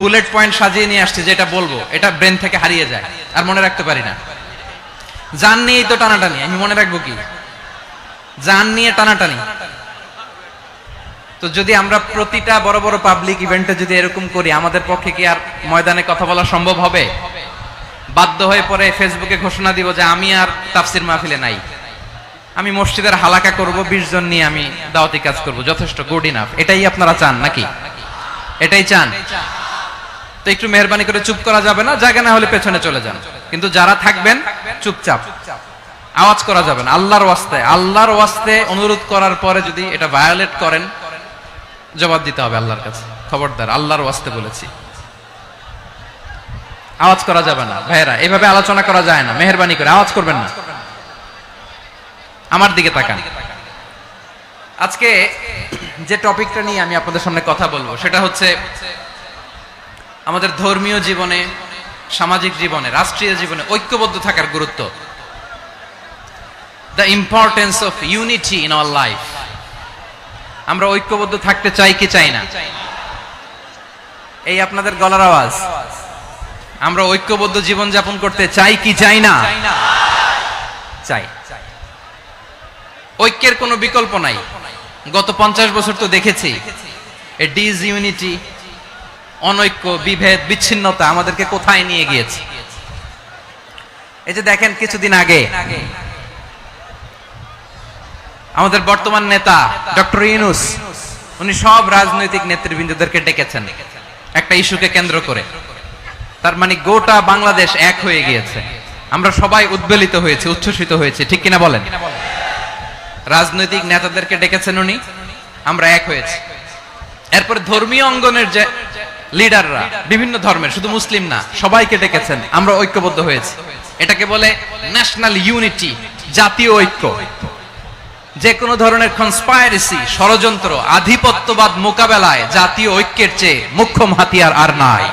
Bullet point সাজিয়ে নিয়ে আসছে, যেটা বলবো এটা ব্রেন থেকে হারিয়ে যায় আর মনে রাখতে পারি না। জান নিয়েই তো টানাটানি, আমি মনে রাখবো কি? জান নিয়ে টানাটানি। তো যদি আমরা প্রতিটা বড় বড় পাবলিক ইভেন্টে যদি এরকম করি, আমাদের পক্ষে কি আর ময়দানে কথা বলা সম্ভব হবে? বাধ্য হয়ে পরে ফেসবুকে ঘোষণা দিব যে আমি আর তাফসির মাহফিলে নাই, আমি মসজিদের হালাকা করব, 20 জন নিয়ে আমি দাওয়াতি কাজ করব, যথেষ্ট, গুড ইনাফ। এটাই আপনারা চান নাকি? এটাই চান? তো একটু মেহরবানি করে চুপ করা যাবে না? জায়গা না হলে পেছনে চলে যান, কিন্তু যারা থাকবেন চুপচাপ, আওয়াজ করা যাবে না। আল্লাহর ওয়াস্তে অনুরোধ করার পরে যদি এটা ভায়োলেট করেন, জবাব দিতে হবে আল্লাহর কাছে। খবরদার, আল্লাহর ওয়াস্তে বলেছি, আওয়াজ করা যাবে না। ভাইরা, এভাবে আলোচনা করা যায় না, মেহরবানি করে আওয়াজ করবেন না। আমার দিকে তাকান। আজকে যে টপিকটা নিয়ে আমি আপনাদের সামনে কথা বলবো সেটা হচ্ছে আমাদের ধর্মীয় জীবনে, সামাজিক জীবনে, রাষ্ট্রীয় জীবনে ঐক্যবদ্ধ থাকার গুরুত্ব। The importance of unity in our life. আমরা ঐক্যবদ্ধ থাকতে চাই কি চাই না? এই আপনাদের গলার আওয়াজ। আমরা ঐক্যবদ্ধ জীবন যাপন করতে চাই কি চাই না? চাই। ঐক্যের কোনো বিকল্প নাই। গত 50 বছর তো দেখেছি এ ডিসইউনিটি, অনৈক্য, বিভেদ, বিচ্ছিন্নতা আমাদেরকে কোথায় নিয়ে গিয়েছে। এই যে দেখেন, কিছুদিন আগে আমাদের বর্তমান নেতা ডক্টর ইউনূস, উনি সব রাজনৈতিক নেতৃবৃন্দদেরকে ডেকেছেন একটা ইস্যুকে কেন্দ্র করে। তার মানে গোটা বাংলাদেশ এক হয়ে গিয়েছে। আমরা সবাই উদ্বেলিত হয়েছে, উচ্ছ্বসিত হয়েছে, ঠিক কিনা বলেন? রাজনৈতিক নেতাদেরকে ডেকেছেন উনি, আমরা এক হয়েছি। এরপর ধর্মীয় অঙ্গনের যে লিডাররা, বিভিন্ন ধর্মের, শুধু মুসলিম না, সবাইকে ডেকেছেন, আমরা ঐক্যবদ্ধ হয়েছি। এটাকে বলে ন্যাশনাল ইউনিটি, জাতীয় ঐক্য। যে কোনো ধরনের কনস্পাইরেসি, ষড়যন্ত্র, আধিপত্যবাদ মোকাবেলায় জাতীয় ঐক্যের চেয়ে মুখ্যম হাতিয়ার আর নাই।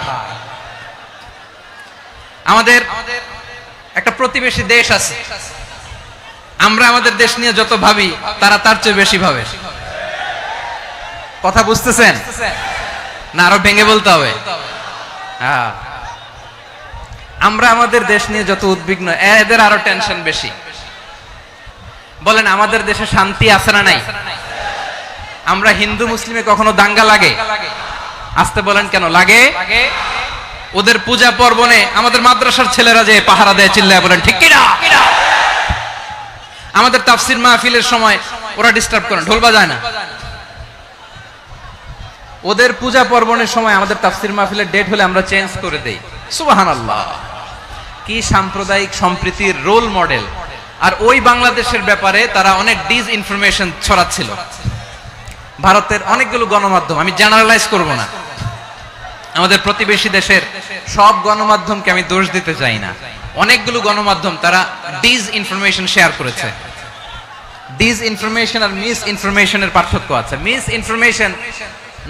আমাদের একটা প্রতিবেশী দেশ আছে, আমরা আমাদের দেশ নিয়ে যত ভাবি তারা তার চেয়ে বেশি ভাবে। কথা বুঝতেছেন না? আরো ভেঙে বলতে হবে। হ্যাঁ, আমরা আমাদের দেশ নিয়ে যত উদ্বিগ্ন, এদের আরো টেনশন বেশি। বলেন, আমাদের দেশে শান্তি আছে না নাই? আমরা হিন্দু মুসলিমে কখনো দাঙ্গা লাগে? আসতে বলেন, কেন লাগে? ওদের পূজা পার্বণে আমাদের মাদ্রাসার ছেলেরা যে পাহারা দেয়, চিল্লায় বলেন ঠিক কিনা? আমাদের তাফসির মাহফিলের সময় ওরা ডিস্টার্ব করে, ঢোল বাজায় না। ওদের পূজা পার্বণের সময় আমাদের তাফসির মাহফিলের ডেট হলে আমরা চেঞ্জ করে দেই। সুবহানাল্লাহ, কি সাম্প্রদায়িক সম্প্রীতির রোল মডেল। আর ওই বাংলাদেশের ব্যাপারে তারা অনেক ডিসইনফরমেশন ছড়াচ্ছিল। ভারতের অনেকগুলো গণমাধ্যম, আমি জেনারেলাইজ করব না, আমাদের প্রতিবেশী দেশের সব গণমাধ্যমকে আমি দোষ দিতে চাই না, অনেকগুলো গণমাধ্যম তারা ডিসইনফরমেশন শেয়ার করেছে। ডিসইনফরমেশন আর মিস ইনফরমেশনের পার্থক্য আছে। মিস ইনফরমেশন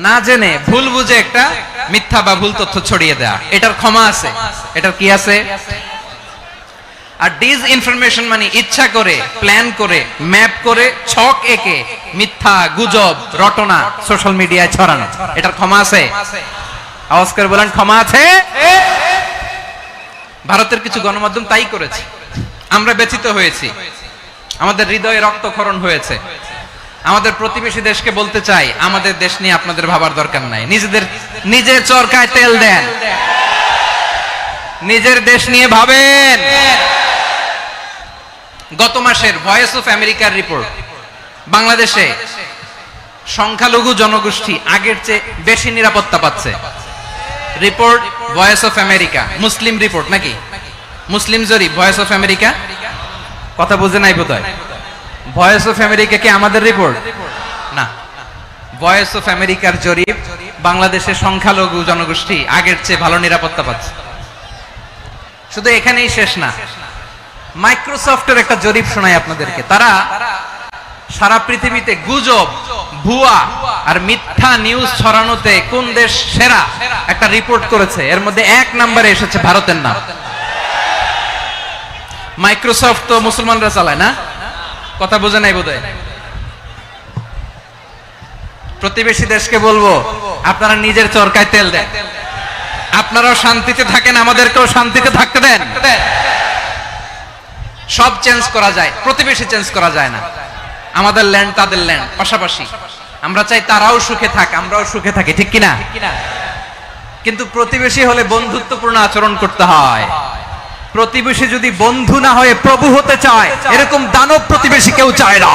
না জেনে ভুল বুঝে একটা মিথ্যা বা ভুল তথ্য ছড়িয়ে দেয়া, এটার ক্ষমা আছে। এটার কি আছে? আর ডিসইনফরমেশন মানে ইচ্ছা করে, প্ল্যান করে, ম্যাপ করে, ছক এঁকে মিথ্যা, গুজব, রটনা সোশ্যাল মিডিয়ায় ছড়ানো, এটার ক্ষমা আছে? আওয়াজ করে বলেন, ক্ষমা আছে? ভারতের কিছু গণমাধ্যম তাই করেছে। আমরা ব্যথিত হয়েছি, আমাদের হৃদয়ে রক্তক্ষরণ হয়েছে। আমাদের প্রতিবেশী দেশকে বলতে চাই, আমাদের দেশ নিয়ে আপনাদের ভাবার দরকার নাই। নিজের চরকায় তেল দেন, নিজের দেশ নিয়ে ভাবেন। গত মাসের ভয়েস অফ আমেরিকার রিপোর্ট, বাংলাদেশে সংখ্যালঘু জনগোষ্ঠী আগের চেয়ে বেশি নিরাপত্তা পাচ্ছে। Report voice of America, Muslim report নাকি? মুসলিম জরিপ, ভয়েস অফ আমেরিকা। কথা বুঝে নাই বোধহয়। ভয়েস অফ আমেরিকা কি আমাদের রিপোর্ট? না, ভয়েস অফ আমেরিকার জরিপ, বাংলাদেশের সংখ্যালঘু জনগোষ্ঠী আগের চেয়ে ভালো নিরাপত্তা পাচ্ছে। শুধু এখানেই শেষ না, মাইক্রোসফটের একটা জরিপ শোনাই আপনাদেরকে। তারা সারা পৃথিবীতে গুজব, ভুয়া আর মিথ্যা নিউজ ছড়ানোতে কোন দেশ সেরা একটা রিপোর্ট করেছে। এর মধ্যে 1 নম্বরে এসেছে ভারতের নাম। মাইক্রোসফট তো মুসলমানরা চালায় না? কথা বোঝে নাই বোধহয়। প্রতিবেশী দেশকে বলবো, আপনারা নিজের চরকায় তেল দেন। আপনারাও শান্তিতে থাকেন, আমাদেরকেও শান্তিতে থাকতে দেন। সব চেঞ্জ করা যায়, প্রতিবেশী চেঞ্জ করা যায় না। আমাদের ল্যান্ড তাদের ল্যান্ড পাশাপাশি, আমরা চাই তারাও সুখে থাক, আমরাও সুখে থাকি, ঠিক কিনা? কিন্তু প্রতিবেশী হলে বন্ধুত্বপূর্ণ আচরণ করতে হয়। প্রতিবেশী যদি বন্ধু না হয়ে প্রভু হতে চায়, এরকম দানব প্রতিবেশী কেউ চায় না।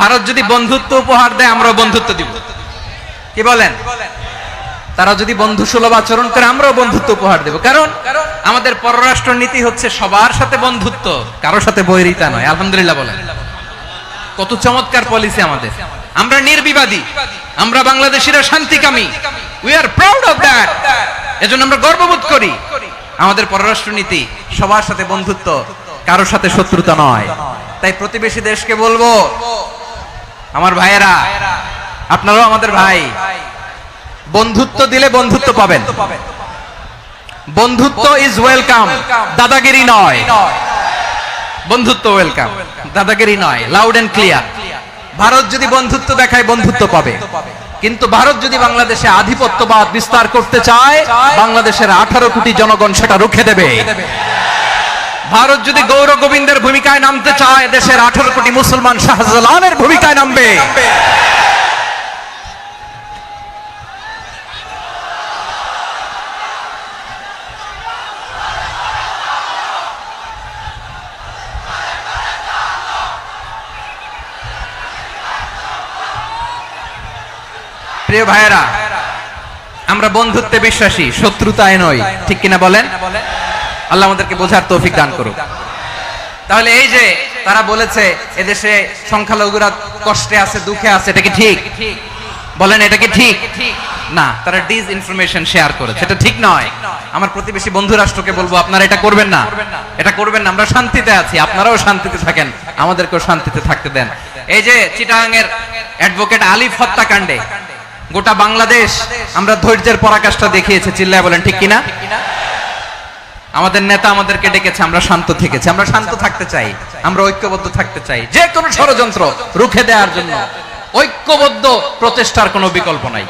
ভারত যদি বন্ধুত্ব উপহার দেয়, আমরাও বন্ধুত্ব দিব, কি বলেন? তারা যদি বন্ধু সুলভ আচরণ করে, আমরাও বন্ধুত্ব উপহার দেব। কারণ আমাদের পররাষ্ট্র নীতি হচ্ছে সবার সাথে বন্ধুত্ব, কারোর সাথে বৈরিতা নয়। আলহামদুলিল্লাহ বলেন, কত চমৎকার পলিসি আমাদের। আমরা নির্বিবাদী, আমরা বাংলাদেশিরা শান্তিকামী, we are proud of that. এজন্য আমরা গর্ববোধ করি। আমাদের পররাষ্ট্র নীতি সবার সাথে বন্ধুত্ব, কারোর সাথে শত্রুতা নয়। তাই প্রতিবেশী দেশকে বলবো, আমার ভাইয়েরা, আপনারাও আমাদের ভাই, বন্ধুত্ব দিলে বন্ধুত্ব পাবেন। বন্ধুত্ব ইজ ওয়েলকাম, দাদাগিরি নয়। বন্ধুত্ব ওয়েলকাম, দাদাগিরি নয়, লাউড এন্ড ক্লিয়ার। ভারত যদি বন্ধুত্ব দেখায়, বন্ধুত্ব পাবে। কিন্তু ভারত যদি বাংলাদেশে আধিপত্যবাদ বিস্তার করতে চায়, বাংলাদেশের 18 কোটি জনগণ সেটা রুখে দেবে। ভারত যদি গৌর গোবিন্দের ভূমিকায় নামতে চায়, দেশের 18 কোটি মুসলমান শাহজালালের ভূমিকায় নামবে। প্রিয় ভাইয়েরা, আমরা বন্ধুত্বে বিশ্বাসী, শত্রুতায় নয়, ঠিক কিনা বলেন? আল্লাহ আমাদেরকে বোঝার তৌফিক দান করুক। তাহলে এই যে তারা বলেছে এদেশে সংখ্যালঘুরা কষ্টে আছে, দুঃখে আছে, এটা কি ঠিক? বলেন, এটা কি ঠিক? না, তারা ডিস ইনফরমেশন শেয়ার করেছে, এটা ঠিক নয়। আমার প্রতিবেশী বন্ধু রাষ্ট্রকে বলবো, আপনারা এটা করবেন না, এটা করবেন না। আমরা শান্তিতে আছি, আপনারাও শান্তিতে থাকেন, আমাদেরকেও শান্তিতে থাকতে দেন। এই যে চিটাগাং এর অ্যাডভোকেট আলিফ হত্যাকাণ্ডে গোটা বাংলাদেশ আমরা ধৈর্যের পরাকাষ্ঠা দেখিয়েছে, চিল্লায় বলেন ঠিক কিনা? আমাদের নেতা আমাদেরকে ডেকেছে, আমরা শান্ত থেকেছি। আমরা শান্ত থাকতে চাই, আমরা ঐক্যবদ্ধ থাকতে চাই। যে কোনো ষড়যন্ত্র রুখে দেওয়ার জন্য ঐক্যবদ্ধ প্রচেষ্টার কোনো বিকল্প নাই।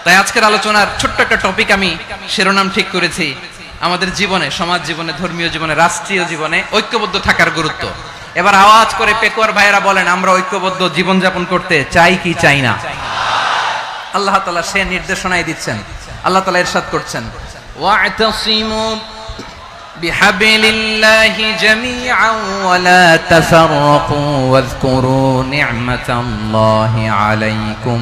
তাই আজকের আলোচনার ছোট্ট একটা টপিক আমি শিরোনাম ঠিক করেছি, আমাদের জীবনে, সমাজ জীবনে, ধর্মীয় জীবনে, রাষ্ট্রীয় জীবনে ঐক্যবদ্ধ থাকার গুরুত্ব। এবার আওয়াজ করে পেকুয়ার ভাইয়েরা বলেন, আমরা ঐক্যবদ্ধ জীবনযাপন করতে চাই কি চাই না? আল্লাহ তাআলা সে নির্দেশনাই দিচ্ছেন। আল্লাহ তাআলা ইরশাদ করছেন, ওয়া'তাসিমু বিহাবিলিল্লাহি জামিআন ওয়া লা তাফাররাকু ওয়াযকুরু নি'মাতাল্লাহি আলাইকুম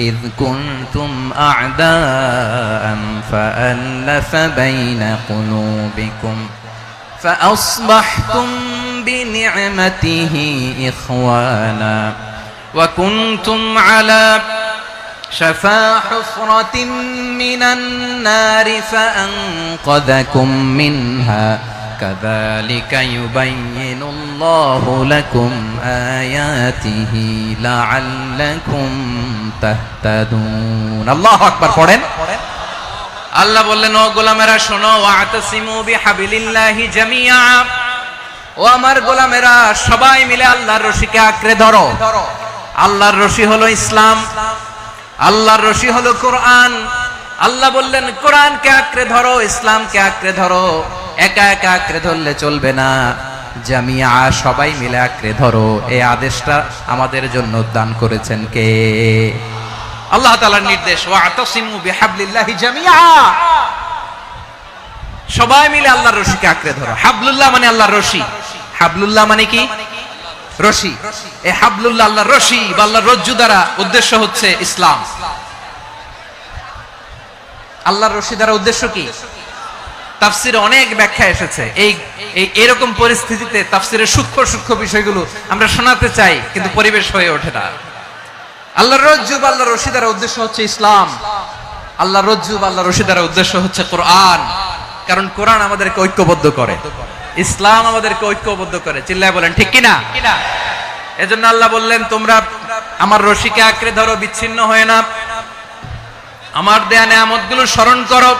إذ كنتم أعداء فألف بين قلوبكم فأصبحتم بنعمته إخوانا وكنتم على شفا حفرة من النار فأنقذكم منها كذلك يبين الله لكم آياته لعلكم تهتدون الله أكبر পড়েন আল্লাহ বললেন, ও গোলামেরা শোনো, ওয়াতাসিমু বিহাবিলিল্লাহি জামিআ, ও আমার গোলামেরা সবাই মিলে আল্লাহর রশিকে আঁকড়ে ধরো। আল্লাহর রশি হলো ইসলাম, আল্লাহর রশি হলো কোরআন। আল্লাহ বললেন কোরআনকে আঁকড়ে ধরো, ইসলামকে আঁকড়ে ধরো। একা একা আঁকড়ে ধরলে চলবে না, জামিয়া, সবাই মিলে আঁকড়ে ধরো। এই আদেশটা আমাদের জন্য দান করেছেন কে? আল্লাহ তাআলার নির্দেশ, ওয়াতাসিমু বিহাবলিল্লাহি জামিআ, সবাই মিলে আল্লাহর রশিকে আঁকড়ে ধরো। হাবলুল্লাহ মানে আল্লাহর রশি। হাবলুল্লাহ মানে কি? রশি। এই হাবলুল্লাহ আল্লাহর রশি বা আল্লাহর রজ্জু দ্বারা উদ্দেশ্য হচ্ছে ইসলাম। আল্লাহর রশি দ্বারা উদ্দেশ্য কি? তাফসিরে অনেক ব্যাখ্যা এসেছে। এই এরকম পরিস্থিতিতে তাফসিরের সূক্ষ্ম সূক্ষ্ম বিষয়গুলো আমরা শোনাতে চাই, কিন্তু পরিবেশ হয়ে ওঠে না। আল্লাহর রজ্জু বা আল্লাহর রশি দ্বারা উদ্দেশ্য হচ্ছে ইসলাম। আল্লাহর রজ্জু বা আল্লাহর রশি দ্বারা উদ্দেশ্য হচ্ছে কোরআন। কারণ কোরআন আমাদেরকে ঐক্যবদ্ধ করে, ইসলাম আমাদেরকে ঐক্যবদ্ধ করে। চিল্লায় বলেন ঠিক কিনা? এজন্য আল্লাহ বললেন, তোমরা আমার রশিকে আঁকড়ে ধরো, বিচ্ছিন্ন হয়ে না। আমার দেয়া নেয়ামতগুলো স্মরণ করো।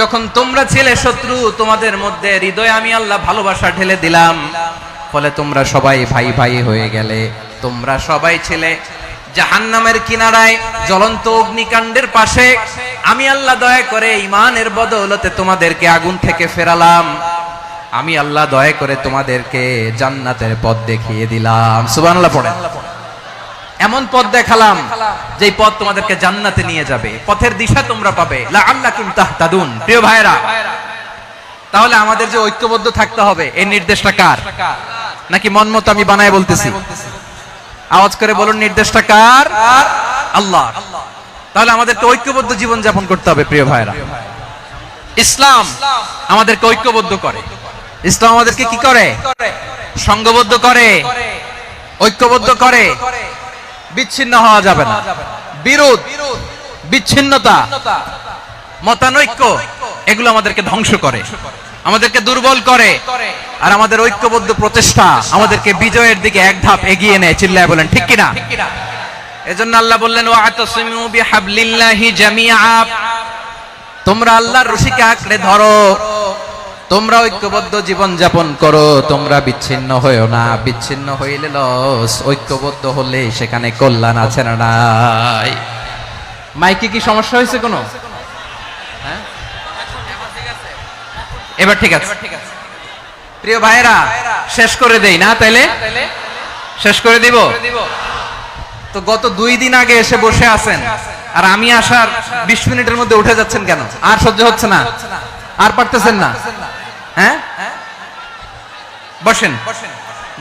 যখন তোমরা ছিলে শত্রু, তোমাদের মধ্যে হৃদয়ে আমি আল্লাহ ভালোবাসা ঢেলে দিলাম, ফলে তোমরা সবাই ভাই ভাই হয়ে গেলে। তোমরা সবাই ছিলে জাহান্নামের কিনারায় জ্বলন্ত অগ্নিকাণ্ডের পাশে আমি আল্লাহ দয়া করে ঈমানের বদৌলতে তোমাদেরকে আগুন থেকে ফেরালাম, আমি আল্লাহ দয়া করে তোমাদেরকে জান্নাতের পথ দেখিয়ে দিলাম। সুবহানাল্লাহ পড়েন। এমন পথ দেখালাম যেই পথ তোমাদেরকে জান্নাতে নিয়ে যাবে, পথের দিশা তোমরা পাবে। লাআল্লাকুম তাহতাদুন। প্রিয় ভাইরা, তাহলে আমাদের যে ঐক্যবদ্ধ থাকতে হবে এই নির্দেশটা কার? নাকি মন মতো আমি বানায় বলতেছি? আওয়াজ করে বলুন, নির্দেশটা কার? আল্লাহ। তাহলে আমাদেরকে ঐক্যবদ্ধ জীবন যাপন করতে হবে। প্রিয় ভাইরা, ইসলাম আমাদেরকে ঐক্যবদ্ধ করে। ইসলাম আমাদেরকে কি করে? সংঘবদ্ধ করে, ঐক্যবদ্ধ করে। বিচ্ছিন্ন হওয়া যাবে না। বিরোধ, বিচ্ছিন্নতা, মতানৈক্য এগুলো আমাদেরকে ধ্বংস করে, আমাদেরকে দুর্বল করে, আর আমাদের ঐক্যবদ্ধ প্রচেষ্টা আমাদেরকে বিজয়ের দিকে এক ধাপ এগিয়ে নেয়। চিল্লায় বলেন ঠিক কিনা? এজন্য আল্লাহ বললেন, ওয়াতাসিমু বিহাবলিল্লাহি জামিআ, তোমরা আল্লাহর রশিকে আঁকড়ে ধরো, তোমরা ঐক্যবদ্ধ জীবন যাপন করো, তোমরা বিচ্ছিন্ন হইও না। বিচ্ছিন্ন হইলে লস, ঐক্যবদ্ধ হলে সেখানে কল্যাণ আছে না নাই? মাইকে কি সমস্যা হয়েছে কোনো? হ্যাঁ, এবার ঠিক আছে। প্রিয় ভাইরা, শেষ করে দেই না? তাইলে শেষ করে দিব। তো গত 2 দিন আগে এসে বসে আছেন, আর আমি আসার 20 মিনিটের মধ্যে উঠে যাচ্ছেন কেন? আর সহ্য হচ্ছে না? আর পারতেছেন না? হ্যাঁ, বসেন।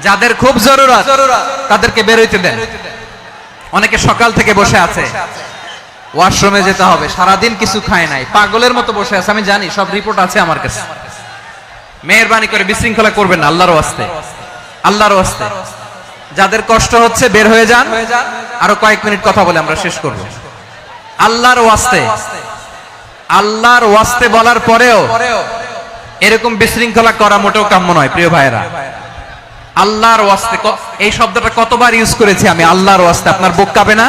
যাদের খুব জরুরত তাদেরকে বের হইতে দেন। অনেকে সকাল থেকে বসে আছে, ওয়াশরুমে যেতে হবে, সারাদিন কিছু খায় নাই, পাগলের মতো বসে আছে। আমি জানি, সব রিপোর্ট আছে আমার কাছে। মেহেরবানি করে বিশৃঙ্খলা করবেন না, আল্লাহর ওয়াস্তে, আল্লাহর ওয়াস্তে। যাদের কষ্ট হচ্ছে বের হয়ে যান। আরো কয়েক মিনিট কথা বলে আমরা শেষ করব। আল্লাহর ওয়াস্তে, আল্লাহর ওয়াস্তে বলার পরেও এরকম বিশৃঙ্খলা করা মোটেও কাম্য নয়। প্রিয় ভাইরা, আল্লাহর ওয়াস্তে, এই শব্দটা কতবার ইউজ করেছি আমি, আল্লাহর ওয়াস্তে। আপনার বুক কাঁপে না?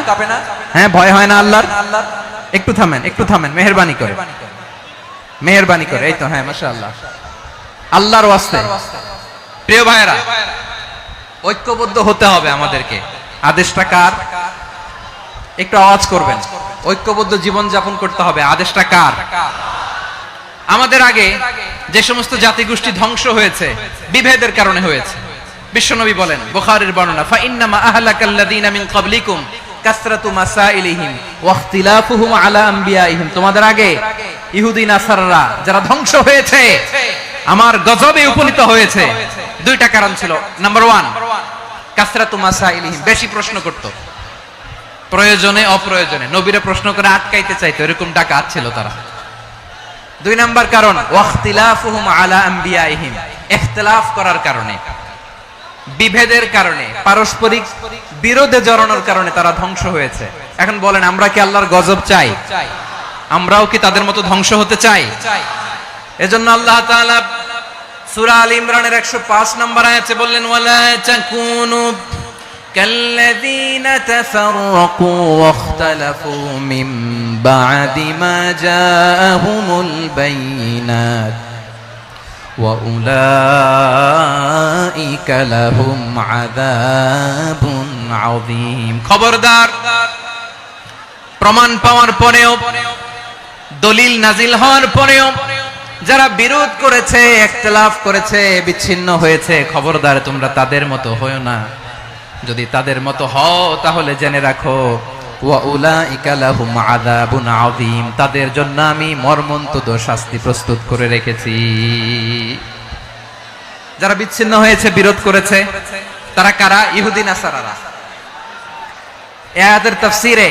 হ্যাঁ, ভয় হয় না আল্লাহর? একটু থামেন, একটু থামেন, মেহেরবানি করে, মেহেরবানি করে। এই তো, হ্যাঁ, মাশাআল্লাহ। আল্লাহর ওয়াস্তে। প্রিয় ভাইরা, ঐক্যবদ্ধ হতে হবে আমাদেরকে। আদেশটা কার? একটু আওয়াজ করবেন। ঐক্যবদ্ধ জীবন যাপন করতে হবে। আদেশটা কার? আমাদের আগে যে সমস্ত জাতিগোষ্ঠী ধ্বংস হয়েছে বিভেদের কারণে হয়েছে। বিশ্বনবী বলেন, বুখারীর বর্ণনা, ফা ইন্নামা আহলাকাল্লাযীনা মিন ক্বাবলিকুম কাসরাতু মাসাইলিহিম ওয়া ইখতিলাফুহুম আলা আমবিয়াইহিম। তোমাদের আগে ইহুদি নাসারারা যারা ধ্বংস হয়েছে, আমার গজবে উপনীত হয়েছে, 2টা কারণ ছিল। নাম্বার 1, কাসরাতু মাসাইলিহিম, বেশি প্রশ্ন করত, প্রয়োজনে অপ্রয়োজনে নবীরা প্রশ্ন করে আটকাইতে চাইতো, এরকম ডাকাত ছিল তারা। 2 নাম্বার কারণ, ওয়াখতিলাফুহুম আলা আমবিয়াইহিম, ইখতিলাফ করার কারণে, বিভেদের কারণে, পারস্পরিক বিরোধে জড়ানোর কারণে তারা ধ্বংস হয়েছে। এখন বলেন, আমরা কি আল্লাহর গজব চাই? আমরাও কি তাদের মতো ধ্বংস হতে চাই? এজন্য আল্লাহ তাআলা সূরা আল ইমরানের 105 নম্বর আয়াতে বললেন, ওয়ালা তাকুনু কাল্লাযীনা তাফাররাকু ওয়াখতালাফু মিন বা'দি মা জাআহুমুল বাইয়িনাত ওয়া উলাইকা লাহুম আযাবুন আযীম। খবরদার, প্রমাণ পাওয়ার পরেও, দলিল নাজিল হওয়ার পরেও যারা বিরোধ করেছে, ইখতিলাফ করেছে, বিচ্ছিন্ন হয়েছে, খবরদার তোমরা তাদের মতো হয়ো না। যদি তাদের মতো হও তাহলে জেনে রাখো, ওয়া উলাইকা লাহুম আযাবুন আযীম, তাদের জন্য আমি মর্মন্তুদ শাস্তি প্রস্তুত করে রেখেছি। যারা বিচ্ছিন্ন হয়েছে, বিরোধ করেছে, তারা কারা? ইহুদি নাসারারা। এই আয়াতের তাফসীরে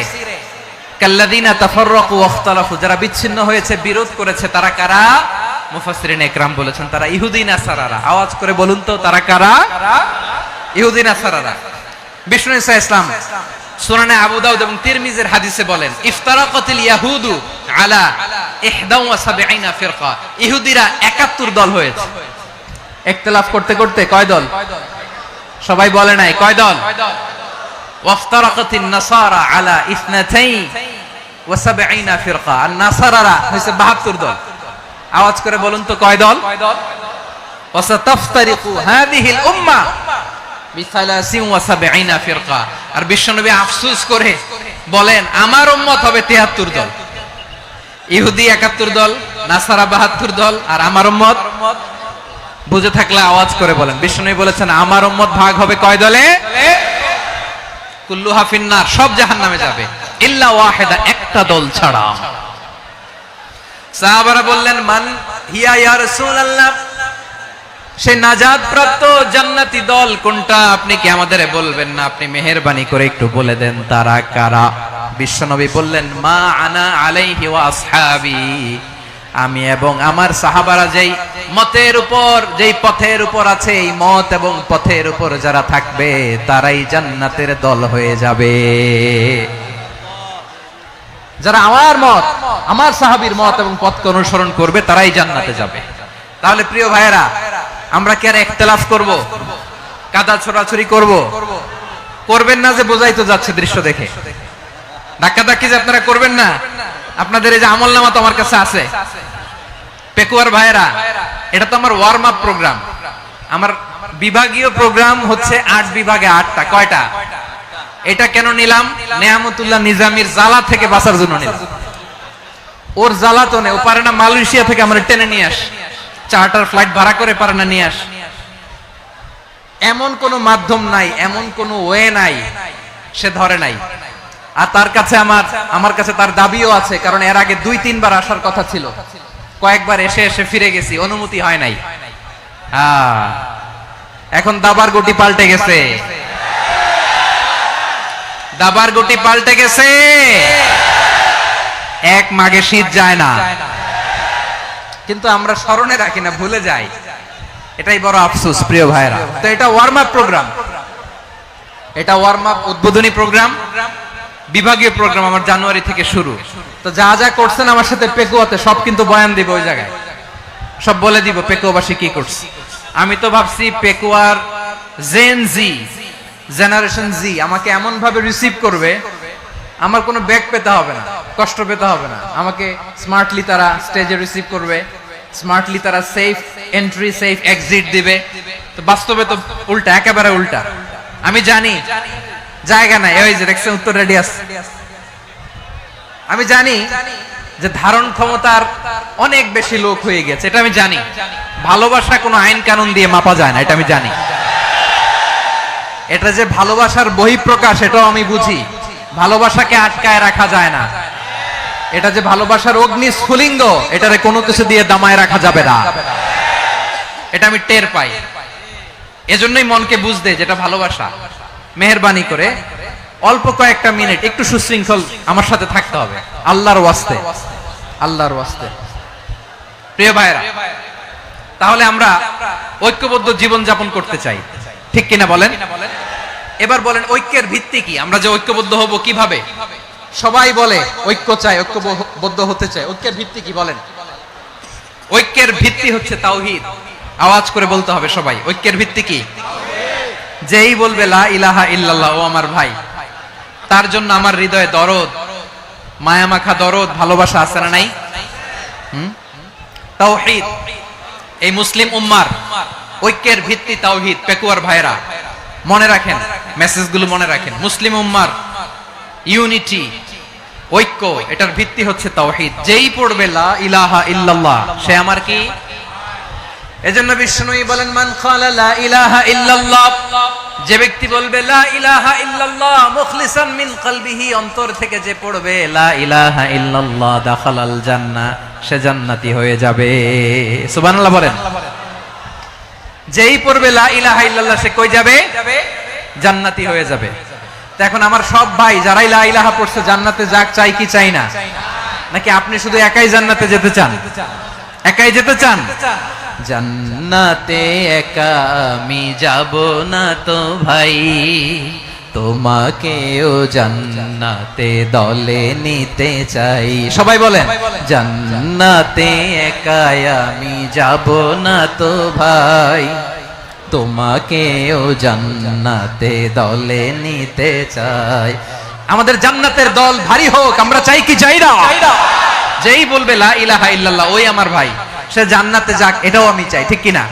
কাল্লাযীনা তাফাররাকু ওয়াখতালাফু, যারা বিচ্ছিন্ন হয়েছে, বিরোধ করেছে, তারা কারা? মুফাসসিরিন ইকরাম বলেছেন তারা ইহুদি নাসারারা। আওয়াজ করে বলুন তো, তারা কারা? ইহুদি নাসারারা। বিষ্ণু ঈসা ইসলাম সুনানে আবু দাউদ এবং তিরমিজির হাদিসে বলেন, ইফতারাকাতিল ইয়াহুদু আলা 71 ফিরকা, ইহুদিরা 71 দল হয়েছে। ইখতিলাফ করতে করতে কয় দল? সবাই বলে নাই, কয় দল? ওয়াফতারাকাতিন নাসারা আলা 72 ফিরকা, আর নাসারারা হইছে 72 দল। আওয়াজ করে বলুন তো, কয় দল? ওয়াসাতাফতারিকু হাদিহিল উম্মাহ বি 73 ফিরকা, আর বিশ্বনবী আফসোস করে বলেন আমার উম্মত হবে 73 দল, ইহুদি 71 দল, নাসারা 72 দল, আর আমার উম্মত, বুঝে থাকলে আওয়াজ করে বলেন। বিশ্বনবী বলেছেন আমার উম্মত ভাগ হবে কয় দলে? কুল্লুহা ফিন্নার, সব জাহান্নামে যাবে, ইল্লা ওয়াহিদা, একটা দল ছাড়া। সাহাবারা বললেন মান হিয়া ইয়া রাসূলুল্লাহ, সেই নাজাত প্রাপ্ত জান্নাতি দল কোনটা? আপনি কি আমাদের বলবেন না? আপনি মেহেরবানি করে একটু বলে দেন তারা কারা? বিশ্বনবী বললেন মা আনা আলাইহি ওয়া আসহাবি, আমি এবং আমার সাহাবারা যেই মতের উপর, যেই পথের উপর আছে, এই মত এবং পথের উপর যারা থাকবে তারাই জান্নাতের দল হয়ে যাবে। যারা আমার মত, আমার সাহাবীর মত এবং পথকে অনুসরণ করবে তারাই জান্নাতে যাবে। তাহলে প্রিয় ভাইয়েরা, আমরা কি আর ইখতিলাফ করব, কাদা ছোড়াছুরি করব? করবেন না যে বোঝাই তো যাচ্ছে দৃশ্য দেখে। ধাক্কাধাক্কি যে আপনারা করবেন না, আপনাদের এই যে আমলনামা তো আমার কাছে আছে। পেকুয়ার ভাইয়েরা, এটা তো আমার ওয়ার্ম আপ প্রোগ্রাম। আমার বিভাগীয় প্রোগ্রাম হচ্ছে 8 বিভাগে 8টা। কয়টা? এটা কেন নিলাম? নেয়ামতুল্লাহ নিজামীর জ্বালা থেকে বাঁচার জন্য নিলাম। ওর জ্বালাতনে ও পারে না মালয়েশিয়া থেকে আমরা টেনে নিয়ে আস, চার্টার ফ্লাইট ভাড়া করে পারে না নিয়ে আস। এমন কোন মাধ্যম নাই, এমন কোন ওয়ে নাই, সে ধরে নাই। আর তার কাছে আমার কাছে তার দাবিও আছে, কারণ এর আগে 2-3 বার আসার কথা ছিল, কয়েকবার এসে এসে ফিরে গেছি, অনুমতি হয় নাই। এখন দাবার গুটি পাল্টে গেছে, দাবার গুটি পাল্টে গেছে। এক মাঘে শীত যায় না, কিন্তু আমরা স্মরণে রাখি না, ভুলে যাই। এটাই বড় আফসোস প্রিয় ভাইরা। তো এটা ওয়ার্ম আপ প্রোগ্রাম, এটা ওয়ার্ম আপ উদ্বোধনী প্রোগ্রাম, বিভাগীয় প্রোগ্রাম আমার জানুয়ারি থেকে শুরু। তো যা যা করছেন আমার সাথে পেকুয়াতে সব কিন্তু বয়ান দিব, ওই জায়গায় সব বলে দিব পেকুয়াবাসী কি করছে। আমি তো ভাবছি পেকুয়ার জেনারেশন জি আমাকে এমন ভাবে রিসিভ করবে, আমার কোনো ব্যাক পেতে হবে না, কষ্ট পেতে হবে না। আমাকে স্মার্টলি তারা স্টেজে রিসিভ করবে, স্মার্টলি তারা সেফ এন্ট্রি সেফ এক্সিট দিবে। তো বাস্তবে তো উল্টা, একেবারে উল্টা। আমি জানি জায়গা নাই, ওই যে দেখছেন উত্তর রেডিয়াস। আমি জানি যে ধারণ ক্ষমতার অনেক বেশি লোক হয়ে গেছে, এটা আমি জানি। ভালোবাসা কোনো আইন কানুন দিয়ে মাপা যায় না, এটা আমি জানি। এটা যে ভালোবাসার বহিঃপ্রকাশ, এটাও আমি বুঝি। ভালোবাসাকে আটকায় রাখা যায় না। এটা যে ভালোবাসার অগ্নি স্ফুলিঙ্গ, এটারে কোনো কিছু দিয়ে দামায় রাখা যাবে না, এটা আমি টের পাই। এজন্যই মনকে বুঝতে যেটা ভালোবাসা। মেহেরবানি করে অল্প কয়েকটা মিনিট একটু সুশৃঙ্খল আমার সাথে থাকতে হবে, আল্লাহর ওয়াস্তে, আল্লাহর ওয়াস্তে। প্রিয় ভাইরা, তাহলে আমরা ঐক্যবদ্ধ জীবন যাপন করতে চাই, ঠিক কিনা বলেন? এবার বলেন ঐক্যের ভিত্তি কি? আমরা যে ঐক্যবদ্ধ হব কিভাবে? সবাই বলে ঐক্য চাই, ঐক্যবদ্ধ হতে চাই। ঐক্যের ভিত্তি কি বলেন? ঐক্যের ভিত্তি হচ্ছে তাওহীদ। আওয়াজ করে বলতে হবে সবাই, ঐক্যের ভিত্তি কি? যেই বলবে লা ইলাহা ইল্লাল্লাহ, ও আমার ভাই, তার জন্য আমার হৃদয়ে দরদ, মায়ামাখা দরদ, ভালোবাসা আছে না নাই? তাওহীদ। এই মুসলিম উম্মার ঐক্যের ভিত্তি তাওহীদ। পেকুয়ার ভাইরা মনে রাখেন, মেসেজগুলো মনে রাখেন। মুসলিম উম্মার ইউনিটি, ঐক্য, এটার ভিত্তি হচ্ছে তাওহীদ। যেই পড়বে লা ইলাহা ইল্লাল্লাহ, সে আমার কি? এজন্য বিষ্ণুই বলেন মান ক্বালা লা ইলাহা ইল্লাল্লাহ, যে ব্যক্তি বলবে লা ইলাহা ইল্লাল্লাহ মুখলিসান মিন কলবিহি, অন্তর থেকে যে পড়বে লা ইলাহা ইল্লাল্লাহ, দাখালাল জান্নাহ, সে জান্নাতি হয়ে যাবে। সুবহানাল্লাহ বলেন। যেই পড়বে লা ইলাহা ইল্লাল্লাহ, সে কই যাবে? জান্নাতি হয়ে যাবে। তো এখন আমার সব ভাই যারাই লা ইলাহা পড়ছে জান্নাতে যাক, চাই কি চাই না? নাকি আপনি শুধু একাই জান্নাতে যেতে চান? একাই যেতে চান? জান্নাতে একা আমি যাব না তো ভাই, তোমাকেও জান্নাতে দলে নিতে চাই। সবাই বলেন জান্নাতে একা আমি যাব না তো ভাই, তোমাকেও জান্নাতে দলে নিতে চাই। আমাদের জান্নাতের দল ভারী হোক, আমরা চাই কি চাই না? যেই বলবে লা ইলাহা ইল্লাল্লাহ, ওই আমার ভাই, সে জান্নাতে যাক, এটাও আমি চাই, ঠিক কিনা?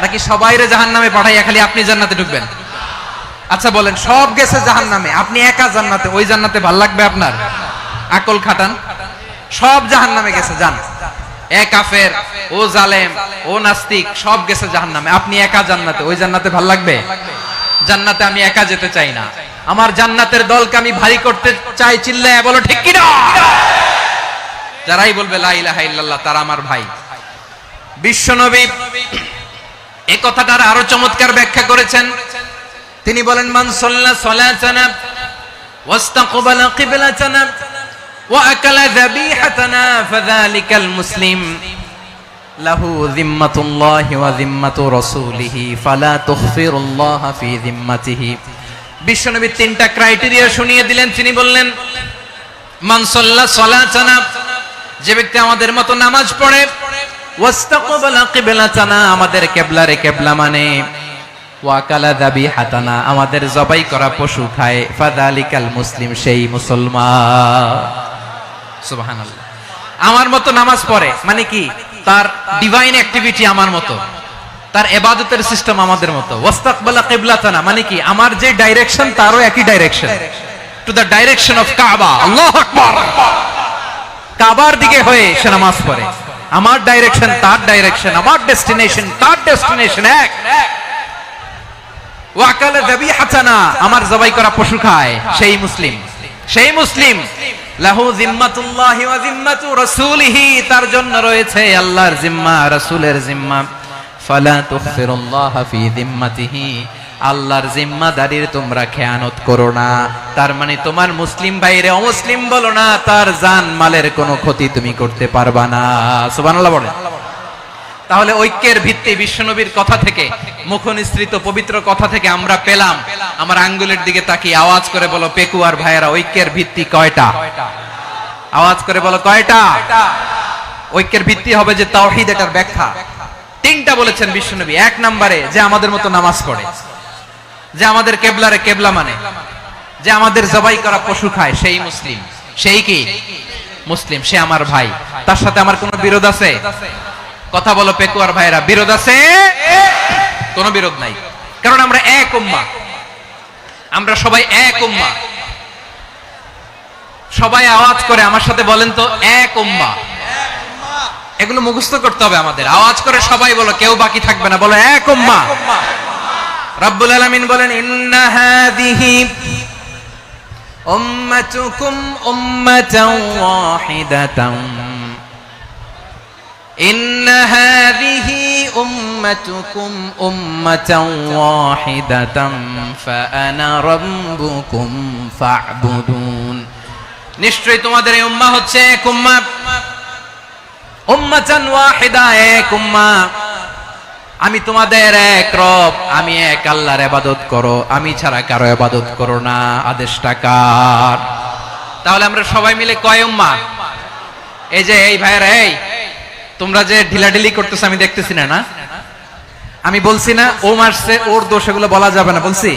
নাকি সবাইরে জাহান্নামে পাঠাইয়া খালি আপনি জান্নাতে ঢুকবেন? আচ্ছা বলেন, সব গেছে জাহান্নামে, আপনি একা জান্নাতে, ওই জান্নাতে ভাল লাগবে আপনার? আকল খাটান। সব জাহান্নামে গেছে, যান। এ কাফের, ও জালেম, ও নাস্তিক, সব গেছে জাহান্নামে, আপনি একা জান্নাতে, ওই জান্নাতে ভাল লাগবে? জান্নাতে আমি একা যেতে চাই না, আমার জান্নাতের দলকে আমি ভারী করতে চাই। চিল্লায় বলো ঠিক কি না? যারাই বলবে লা ইলাহা ইল্লাল্লাহ তারা আমার ভাই। বিশ্বনবী এই কথাটার আরো চমৎকার ব্যাখ্যা করেছেন। তিনি বলেন, মান সাল্লা সালাতানা ওয়াস্তাকবালা কিবলাতানা ওয়া আকালা যাবিহাতানা ফাযালিকাল মুসলিম লাহু যিম্মাতুল্লাহি ওয়া যিম্মাতু রাসূলিহি ফালা তুখফিরুল্লাহা ফি যিম্মাতিহি। বিশ্বনবী তিনটা ক্রাইটেরিয়া শুনিয়ে দিলেন। তিনি বললেন, মান সাল্লা সালাতানা, যে ব্যক্তি আমাদের মতো নামাজ পড়ে, ওয়াস্তাকবালা কিবলাতানা, আমাদের কিবলারে কিবলা মানে, ওয়া কালা যাবিহাতানা, আমাদের জবাই করা পশু খায়, ফাযালিকাল মুসলিম, সেই মুসলমান। সুবহানাল্লাহ। আমার মতো নামাজ পড়ে মানে কি? তার ডিভাইন অ্যাক্টিভিটি আমার মতো, তার ইবাদতের সিস্টেম আমাদের মতো। ওয়াস্তাকবালা কিবলাতানা মানে কি? আমার যে ডাইরেকশন তারও একই direction, to the direction of কাবা। আল্লাহু আকবার। কাবার দিকে হয়ে সে নামাজ পড়ে। আমার ডাইরেকশন তার ডাইরেকশন, আমার ডেস্টিনেশন তার ডেস্টিনেশন এক। ওয়া কালা যাবিহাতানা, আমার জবাই করা পশু খায়, সেই মুসলিম। সেই মুসলিম। লাহু যিম্মাতুল্লাহি ওয়া যিম্মাতু রাসূলিহি, তার জন্য রয়েছে আল্লাহর জিম্মা, রাসূলের জিম্মা। ফালা তুখফিরুল্লাহা ফি যিম্মাতিহি, আল্লাহর জিম্মাদারির তোমরা খেয়ানত করো না। তার মানে তোমার মুসলিম ভাইরে অমুসলিম বলো না, তার জান মালের কোনো ক্ষতি তুমি করতে পারবা না। সুবহানাল্লাহ বলেন। তাহলে ঐক্যের ভিত্তি বিশ্বনবীর কথা থেকে, মুখনিসৃত পবিত্র কথা থেকে আমরা পেলাম। আমার আঙ্গুলের দিকে তাকিয়ে আওয়াজ করে বলো পেকুয়ার ভাইয়েরা, ঐক্যের ভিত্তি কয়টা? আওয়াজ করে বলো কয়টা? ঐক্যের ভিত্তি হবে যে তাওহীদ, এটার ব্যাখ্যা তিনটা বলেছেন বিশ্বনবী। এক নম্বরে, যে আমাদের মতো নামাজ পড়ে, যে আমাদের কেবলারে কেবলা মানে, যে আমাদের জবাই করা পশু খায়, সেই মুসলিম। সেই কি মুসলিম? সে আমার ভাই। তার সাথে আমার কোনো বিরোধ আছে? কথা বলো পেকুয়ার ভাইরা, বিরোধ আছে? কোনো বিরোধ নাই, কারণ আমরা এক উম্মাহ, আমরা সবাই এক উম্মাহ। সবাই আওয়াজ করে আমার সাথে বলেন তো, এক উম্মাহ। এগুলো মুখস্থ করতে হবে আমাদের। আওয়াজ করে সবাই বলো, কেউ বাকি থাকবে না, বলো এক উম্মাহ। রব্বুল আলামিন বলেন, ইন্না হাযিহি উম্মাতুকুম উম্মাতান ওয়াহিদাতান, ইন্না হাযিহি উম্মাতুকুম উম্মাতান ওয়াহিদাতান ফাআনা রাব্বুকুম ফা'বুদুন। নিশ্চয়ই তোমাদের এই উম্মাহ হচ্ছে এক উম্মাহ, উম্মাতান ওয়াহিদা, এক উম্মাহ। আমি তোমাদের এক রব, আমি এক আল্লাহর ইবাদত করো, আমি ছাড়া কারো ইবাদত করো না। আদেশটা কার? তাহলে আমরা সবাই মিলে কয় উম্মাহ? এই যে এই ভাইরা, এই তোমরা যে ঢিলাঢিলি করতেছ আমি দেখতেছি না। না আমি বলছি না ও মারছে, ওর দোষ, এগুলো বলা যাবে না। বলছি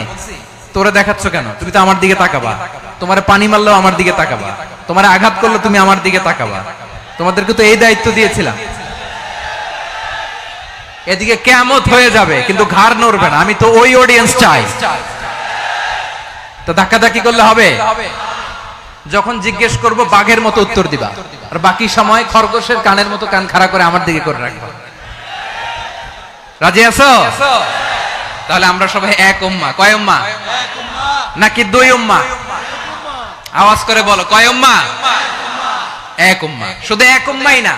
তোরে দেখাচ্ছ কেন? তুমি তো আমার দিকে তাকাবা। তোমারে পানি মারলেও আমার দিকে তাকাবা, তোমারে আঘাত করলে তুমি আমার দিকে তাকাবা। তোমাদেরকে তো এই দায়িত্ব দিয়েছিলাম। এদিকে কিয়ামত হয়ে যাবে কিন্তু ঘাড় নড়বে না। আমি তো ওই অডিয়েন্স চাই। তো ধাক্কাধাক্কি করলে হবে? যখন জিজ্ঞেস করব বাঘের মতো উত্তর দিবা, আর বাকি সময় খরগোশের কানের মতো কান খাড়া করে আমার দিকে করে রাখবা। রাজি আছো? তাহলে আমরা সবাই এক উম্মাহ। কয় উম্মাহ? নাকি দুই উম্মাহ? আওয়াজ করে বলো, কয় উম্মাহ? এক উম্মাহ। শুধু এক উম্মাহই না,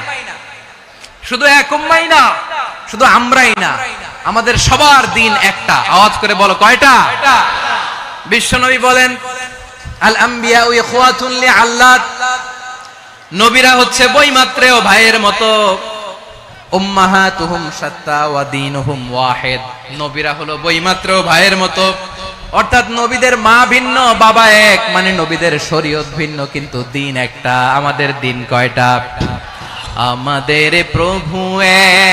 শুধু এক উম্মাহই না, শুধু আমরাই না, আমাদের সবার দিন একটা। আওয়াজ করে বলো কয়টা? বিশ্বনবী বলেন, আল আম্বিয়া ইখওয়াতুন লিআল্লাত, নবীরা হচ্ছে বৈমাত্রেয় ভাইয়ের মতো। উম্মাহাতুহুম শাত্তা ওয়া দীনুহুম ওয়াহিদ, নবীরা হলো বৈমাত্রেয় ভাইয়ের মতো। অর্থাৎ নবীদের মা ভিন্ন, বাবা এক, মানে নবীদের শরীয়ত ভিন্ন কিন্তু দিন একটা। আমাদের দিন কয়টা? আমাদের প্রভু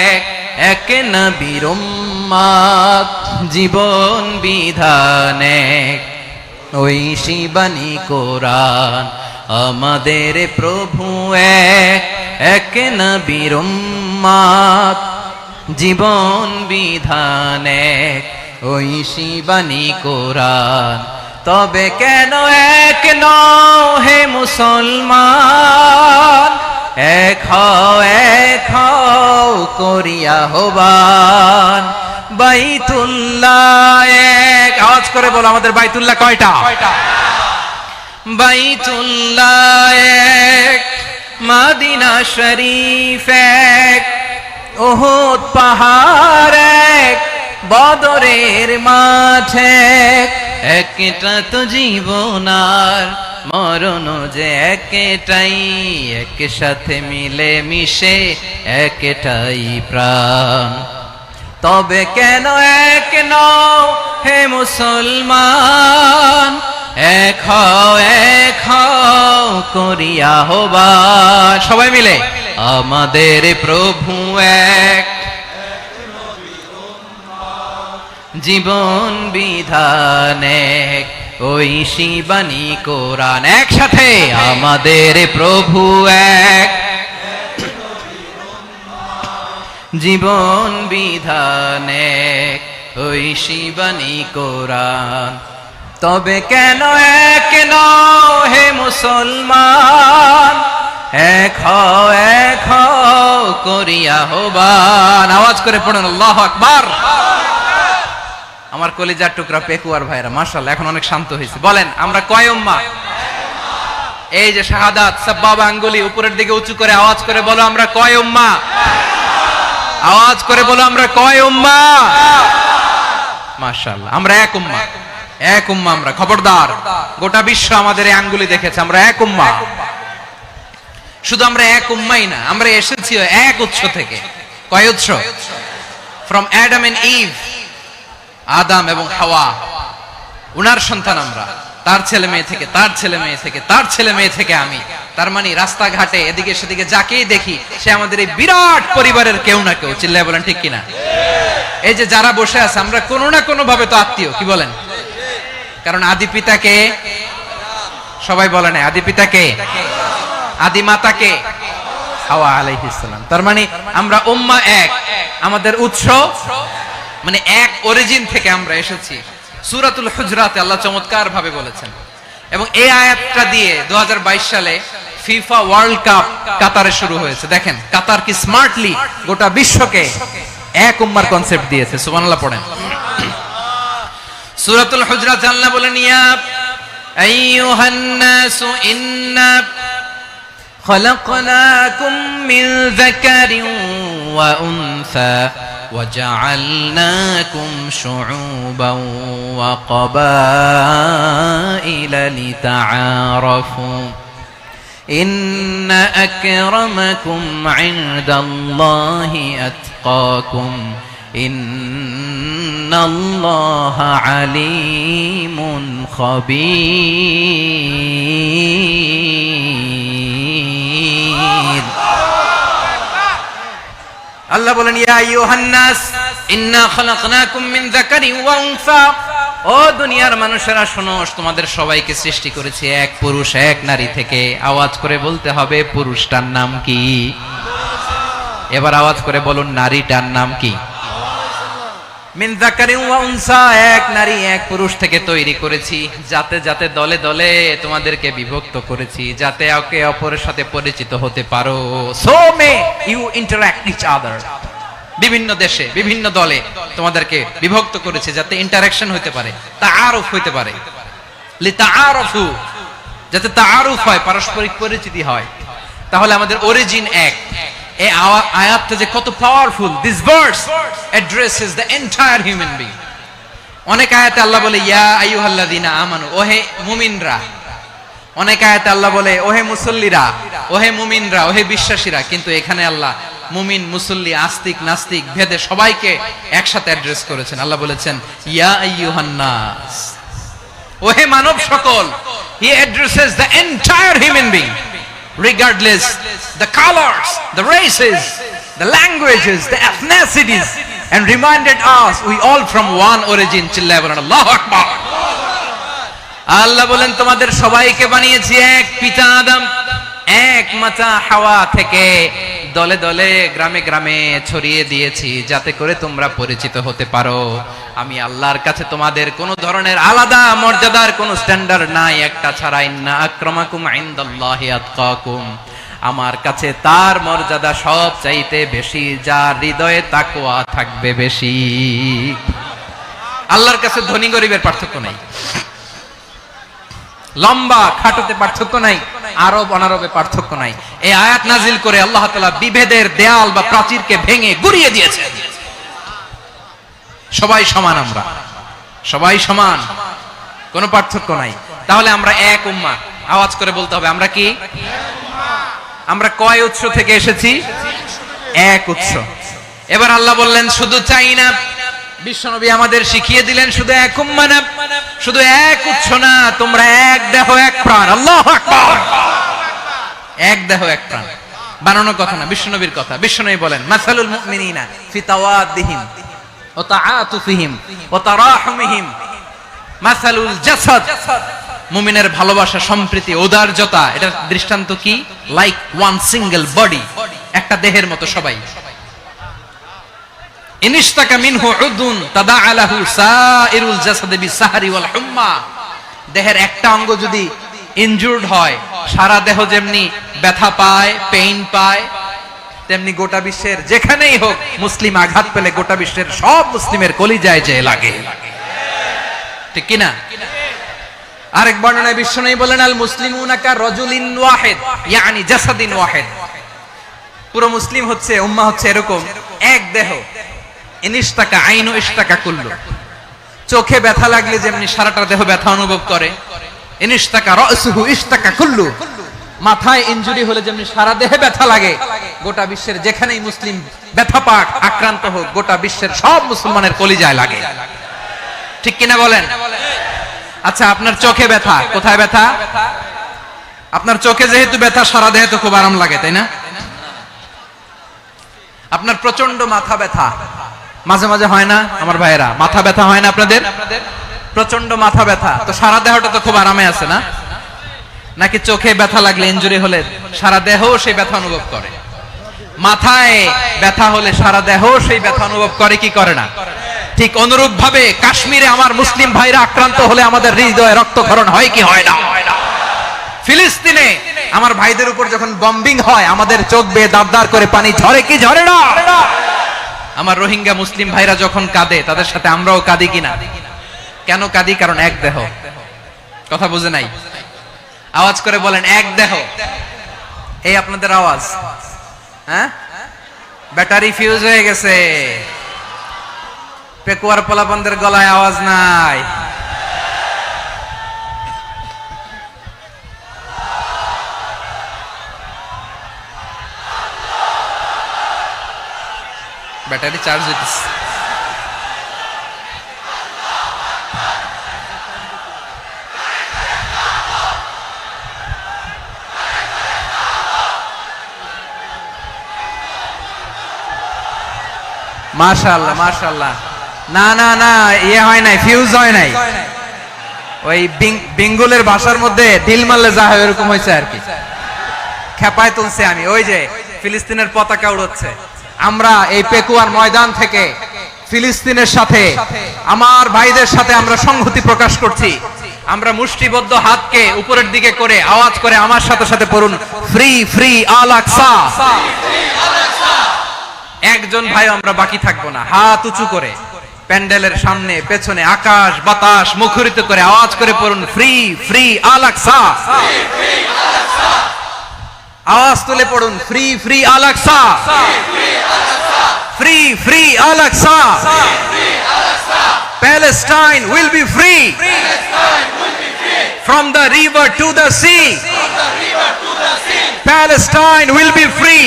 এক, এক নবীর উম্মত, জীবন বিধান এক, ওই শিবানী কোরআন। আমাদের প্রভু এক, এক নবীর উম্মত, জীবন বিধান এক, ওই শিবানী কোরআন। তবে কেন এক নও হে মুসলমান, এক হও করিয়া হবান। বাইতুল্লাহ এক, আওয়াজ করে বলো আমাদের বাইতুল্লাহ কয়টা? বাইতুল্লাহ এক, মদিনা শরীফ এক, উহুদ পাহাড় এক, বদরের মাঠ এক। একটা তো জীবন আর মরণ যে একটাই, একসাথে মিলে মিশে একটাই প্রাণ। তবে কেন এক নও হে মুসলমান, এক হও করিয়া হবান। সবাই মিলে আমাদের প্রভু এক, জীবন বিধান এক, ওই শিবানী কোরআন। একসাথে আমাদের প্রভু এক, জীবন বিধান এক, ওই শিবানী কোরআন। তবে কেন এক নও হে মুসলমান, এক হও করিয়া হবান। আওয়াজ করে পড়ুন আল্লাহু আকবার। আমার কলিজার টুকরা পেকুয়ার ভাইরা মাশাআল্লাহ এখন অনেক শান্ত হয়েছে। বলেন আমরা কয় উম্মাহ? এই যে শাহাদাত সাব্বাবা আঙ্গুলি উপরের দিকে উঁচু করে আওয়াজ করে বলো আমরা কয় উম্মাহ? আওয়াজ করে বলো আমরা কয় উম্মাহ? মাশাআল্লাহ আমরা এক উম্মাহ, এক উম্মাহ আমরা। খবরদার, গোটা বিশ্ব আমাদের এই আঙ্গুলি দেখেছে, আমরা এক উম্মাহ। শুধু আমরা এক উম্মাই না, আমরা এসেছি এক উৎস থেকে। কয় উৎস? ফ্রম অ্যাডাম এন্ড ইভ, আদম এবং হাওয়া, উনার সন্তান আমরা। তার ছেলে মেয়ে থেকে, তার ছেলে মেয়ে থেকে, তার ছেলে মেয়ে থেকে আমি। তার মানে রাস্তাঘাটে এদিকে সেদিকে যাকেই দেখি সে আমাদের এই বিরাট পরিবারের কেউ না কেউ। চিল্লায় বলেন ঠিক কিনা? এই যে যারা বসে আছে আমরা কোনো না কোনো ভাবে তো আত্মীয়, কি বলেন? কারণ আদি পিতাকে সবাই বলে না, আদি পিতাকে, আদি মাতাকে হাওয়া আলাইহিস সালাম। তার মানে আমরা উম্মাহ এক, আমাদের উৎস মানে এক অরিজিন থেকে আমরা এসেছি। সূরাতুল হুজরাতে আল্লাহ চমৎকার ভাবে বলেছেন। এবং এই আয়াতটা দিয়ে 2022 সালে ফিফা ওয়ার্ল্ড কাপ কাতারে শুরু হয়েছে। দেখেন কাতার কি স্মার্টলি গোটা বিশ্বকে এক উম্মার কনসেপ্ট দিয়েছে। সুবহানাল্লাহ পড়েন। সূরাতুল হুজরাত আল্লাহ বলেন ইয়া আইয়ুহান নাসু ইন্না খলাকনাকুম মিন যাকারিন ওয়া উনসা وجعلناكم شعوبا وقبائل لتعارفوا إن أكرمكم عند الله أتقاكم إن الله عليم خبير। আল্লাহ বলেন ইয়া আইয়ুহান নাস ইন্না খলাকনাকুম মিন যাকারিন ওয়া উনসা, ও দুনিয়ার মানুষেরা শোনো, তোমাদের সবাইকে সৃষ্টি করেছি এক পুরুষ এক নারী থেকে। আওয়াজ করে বলতে হবে পুরুষটার নাম কি? এবার আওয়াজ করে বলুন নারীটার নাম কি? মিন যাকারিন ওয়া উনসা, এক নারী এক পুরুষ থেকে তৈরি করেছি। যাতে যাতে দলে দলে তোমাদেরকে বিভক্ত করেছি, যাতে একে অপরের সাথে পরিচিত হতে পারো। So may you interact each other. বিভিন্ন দেশে বিভিন্ন দলে তোমাদেরকে বিভক্ত করেছে যাতে ইন্টারঅ্যাকশন হতে পারে, তাআরুফ হতে পারে। লিতাআরফু, যাতে তাআরুফ হয়, পারস্পরিক পরিচিতি হয়। তাহলে আমাদের অরিজিন এক। এই আয়াতটা যে কত powerful. This verse addresses the entire human being. অনেক আয়াতে আল্লাহ বলে ইয়া আইয়ুহাল্লাযীনা আমানু, ওহে মুমিনরা। অনেক আয়াতে আল্লাহ বলে ওহে মুসল্লিরা, ওহে মুমিনরা, ওহে বিশ্বাসীরা। কিন্তু এখানে আল্লাহ মুমিন মুসল্লি আস্তিক নাস্তিক ভেদে সবাইকে একসাথে অ্যাড্রেস করেছেন। আল্লাহ বলেছেন ইয়া আইয়ুহান নাস, ওহে মানব সকল। হি addresses the entire human being regardless the colors, the races, the languages, the ethnicities, and reminded us we all from one origin. চিল্লায় বলেন আল্লাহু আকবার। আল্লাহ বলেন তোমাদের সবাইকে বানিয়েছি এক পিতা আদম, এক মাতা হাওয়া থেকে। দলে দলে গ্রামে গ্রামে ছড়িয়ে দিয়েছি যাতে করে তোমরা পরিচিত হতে পারো আমি আল্লাহর কাছে তোমাদের কোনো ধরনের আলাদা মর্যাদার কোনো স্ট্যান্ডার্ড নাই একটা ছাড়া ইন্না আক্রামাকুম ইনদাল্লাহি আতকাকুম আমার কাছে তার মর্যাদা সব চাইতে বেশি যার হৃদয়ে তাকওয়া থাকবে বেশি আল্লাহর কাছে ধনী গরিবের পার্থক্য নাই লম্বা খাটোতে পার্থক্য নাই আরব অনারবে পার্থক্য নাই এই আয়াত নাজিল করে আল্লাহ তাআলা বিভেদের দেয়াল বা প্রাচীরকে ভেঙে গুড়িয়ে দিয়েছে সবাই সমান আমরা সবাই সমান কোনো পার্থক্য নাই তাহলে আমরা এক উম্মাহ আওয়াজ করে বলতে হবে আমরা কি আমরা কয় উৎস থেকে এসেছি এক উৎস এবার আল্লাহ বললেন শুধু চাই না বিশ্বনবী আমাদের শিখিয়ে দিলেন শুধু এক উম্মাহ না শুধু এক উৎস না তোমরা এক দেহ এক প্রাণ আল্লাহু আকবার এক দেহ এক প্রাণ বানানো কথা না বিশ্বনবীর কথা বিশ্বনবী বলেন মাসালুল মুমিনিনা ফি তাওয়াদ্দিহিম ওয়া তাআতুফিহিম ওয়া তারাহুমিহিম মাসালুল জাসাদ মুমিনের ভালোবাসা সম্প্রীতি ঔদার্যতা এটা দৃষ্টান্ত কি লাইক ওয়ান সিঙ্গেল বডি একটা দেহের মতো সবাই ইনিশতাকা মিনহু উদুন তাদাআলাহু সাইরুল জাসাদি বিসাহরি ওয়াল হুম্মা দেহের একটা অঙ্গ যদি ইনজুরড হয় সারা দেহ যেমনি ব্যথা পায় পেইন পায় তেমনি গোটা বিশ্বের যেখানেই হোক মুসলিম আঘাত পেলে গোটা বিশ্বের সব মুসলিমের কলিজায় যে লাগে ঠিক কি না আরেক বর্ণনায় বিশ্বনবী বলেন আল মুসলিমুনা কা রাজুলিন ওয়াহিদ ইয়ানি জাসাদিন ওয়াহিদ পুরো মুসলিম হচ্ছে উম্মাহ হচ্ছে এরকম এক দেহ ইনিশতাকা আইনু ইশতাকা কুল্লু চোখে ব্যথা লাগলে যেমনি সারাটা দেহ ব্যথা অনুভব করে ইনিশতাকা রাসুহু ইশতাকা কুল্লু মাথায় ইনজুরি হলে যেমনি সারা দেহে ব্যথা লাগে গোটা বিশ্বের যেখানেই মুসলিম ব্যথা পাক আক্রান্ত হোক গোটা বিশ্বের সব মুসলমানের কলিজায় লাগে ঠিক কিনা বলেন আচ্ছা আপনার চোখে ব্যথা কোথায় ব্যথা আপনার চোখে যেহেতু ব্যথা সারা দেহে তো খুব আরাম লাগে তাই না আপনার প্রচন্ড মাথা ব্যথা মাঝে মাঝে হয় না আমার ভাইয়েরা মাথা ব্যথা হয় না আপনাদের প্রচন্ড মাথা ব্যথা তো সারা দেহটা তো খুব আরামে আছে না নাকি চোখে ব্যথা লাগলে ইনজুরি হলে সারা দেহ সেই ব্যথা অনুভব করে মাথায় ব্যথা হলে সারা দেহ সেই ব্যথা অনুভব করে কি করে না ঠিক অনুরূপ ভাবে কাশ্মীরে আমার মুসলিম ভাইরা আক্রান্ত হলে আমাদের হৃদয়ে রক্তক্ষরণ হয় কি হয় না ফিলিস্তিনে আমার ভাইদের উপর যখন বম্বিং হয় আমাদের চোখ বেয়ে দাঁড় করে পানি ঝরে কি ঝরে না আমার রোহিঙ্গা মুসলিম ভাইরা যখন কাঁদে তাদের সাথে আমরাও কাঁদি কিনা কেন কাঁদি কারণ এক দেহ কথা বুঝে নাই আওয়াজ করে বলেন এক দেহ এই আপনাদের আওয়াজ হ্যাঁ ব্যাটারি ফিউজ হয়ে গেছে পেকুয়ার পোলাপানদের গলায় আওয়াজ নাই ব্যাটারি চার্জ হইতেছে মাশাআল্লাহ মাশাআল্লাহ না না না ইয়ে হয় নাই ফিউজ হয় নাই ওই বেঙ্গলের ভাষার মধ্যে ঢিল মারলে যা হয় এরকম হয়েছে আর কি খেপায় তুলছে আমি ওই যে ফিলিস্তিনের পতাকা উড়াচ্ছে আমরা এই পেকুয়ার ময়দান থেকে ফিলিস্তিনের সাথে আমার ভাইদের সাথে আমরা সংহতি প্রকাশ করছি আমরা মুষ্টিবদ্ধ হাতকে উপরের দিকে করে আওয়াজ করে আমার সাথে সাথে পড়ুন ফ্রি ফ্রি আল আকসা একজন ভাই আমরা বাকি থাকবো না হাত উঁচু করে প্যান্ডেলের সামনে পেছনে আকাশ বাতাস মুখরিত করে আওয়াজ করে পড়ুন ফ্রি ফ্রি আল আকসা আওয়াজ তুলে পড়ুন free free Al Aqsa free free Al Aqsa Palestine will be free from the river to the sea Palestine will be free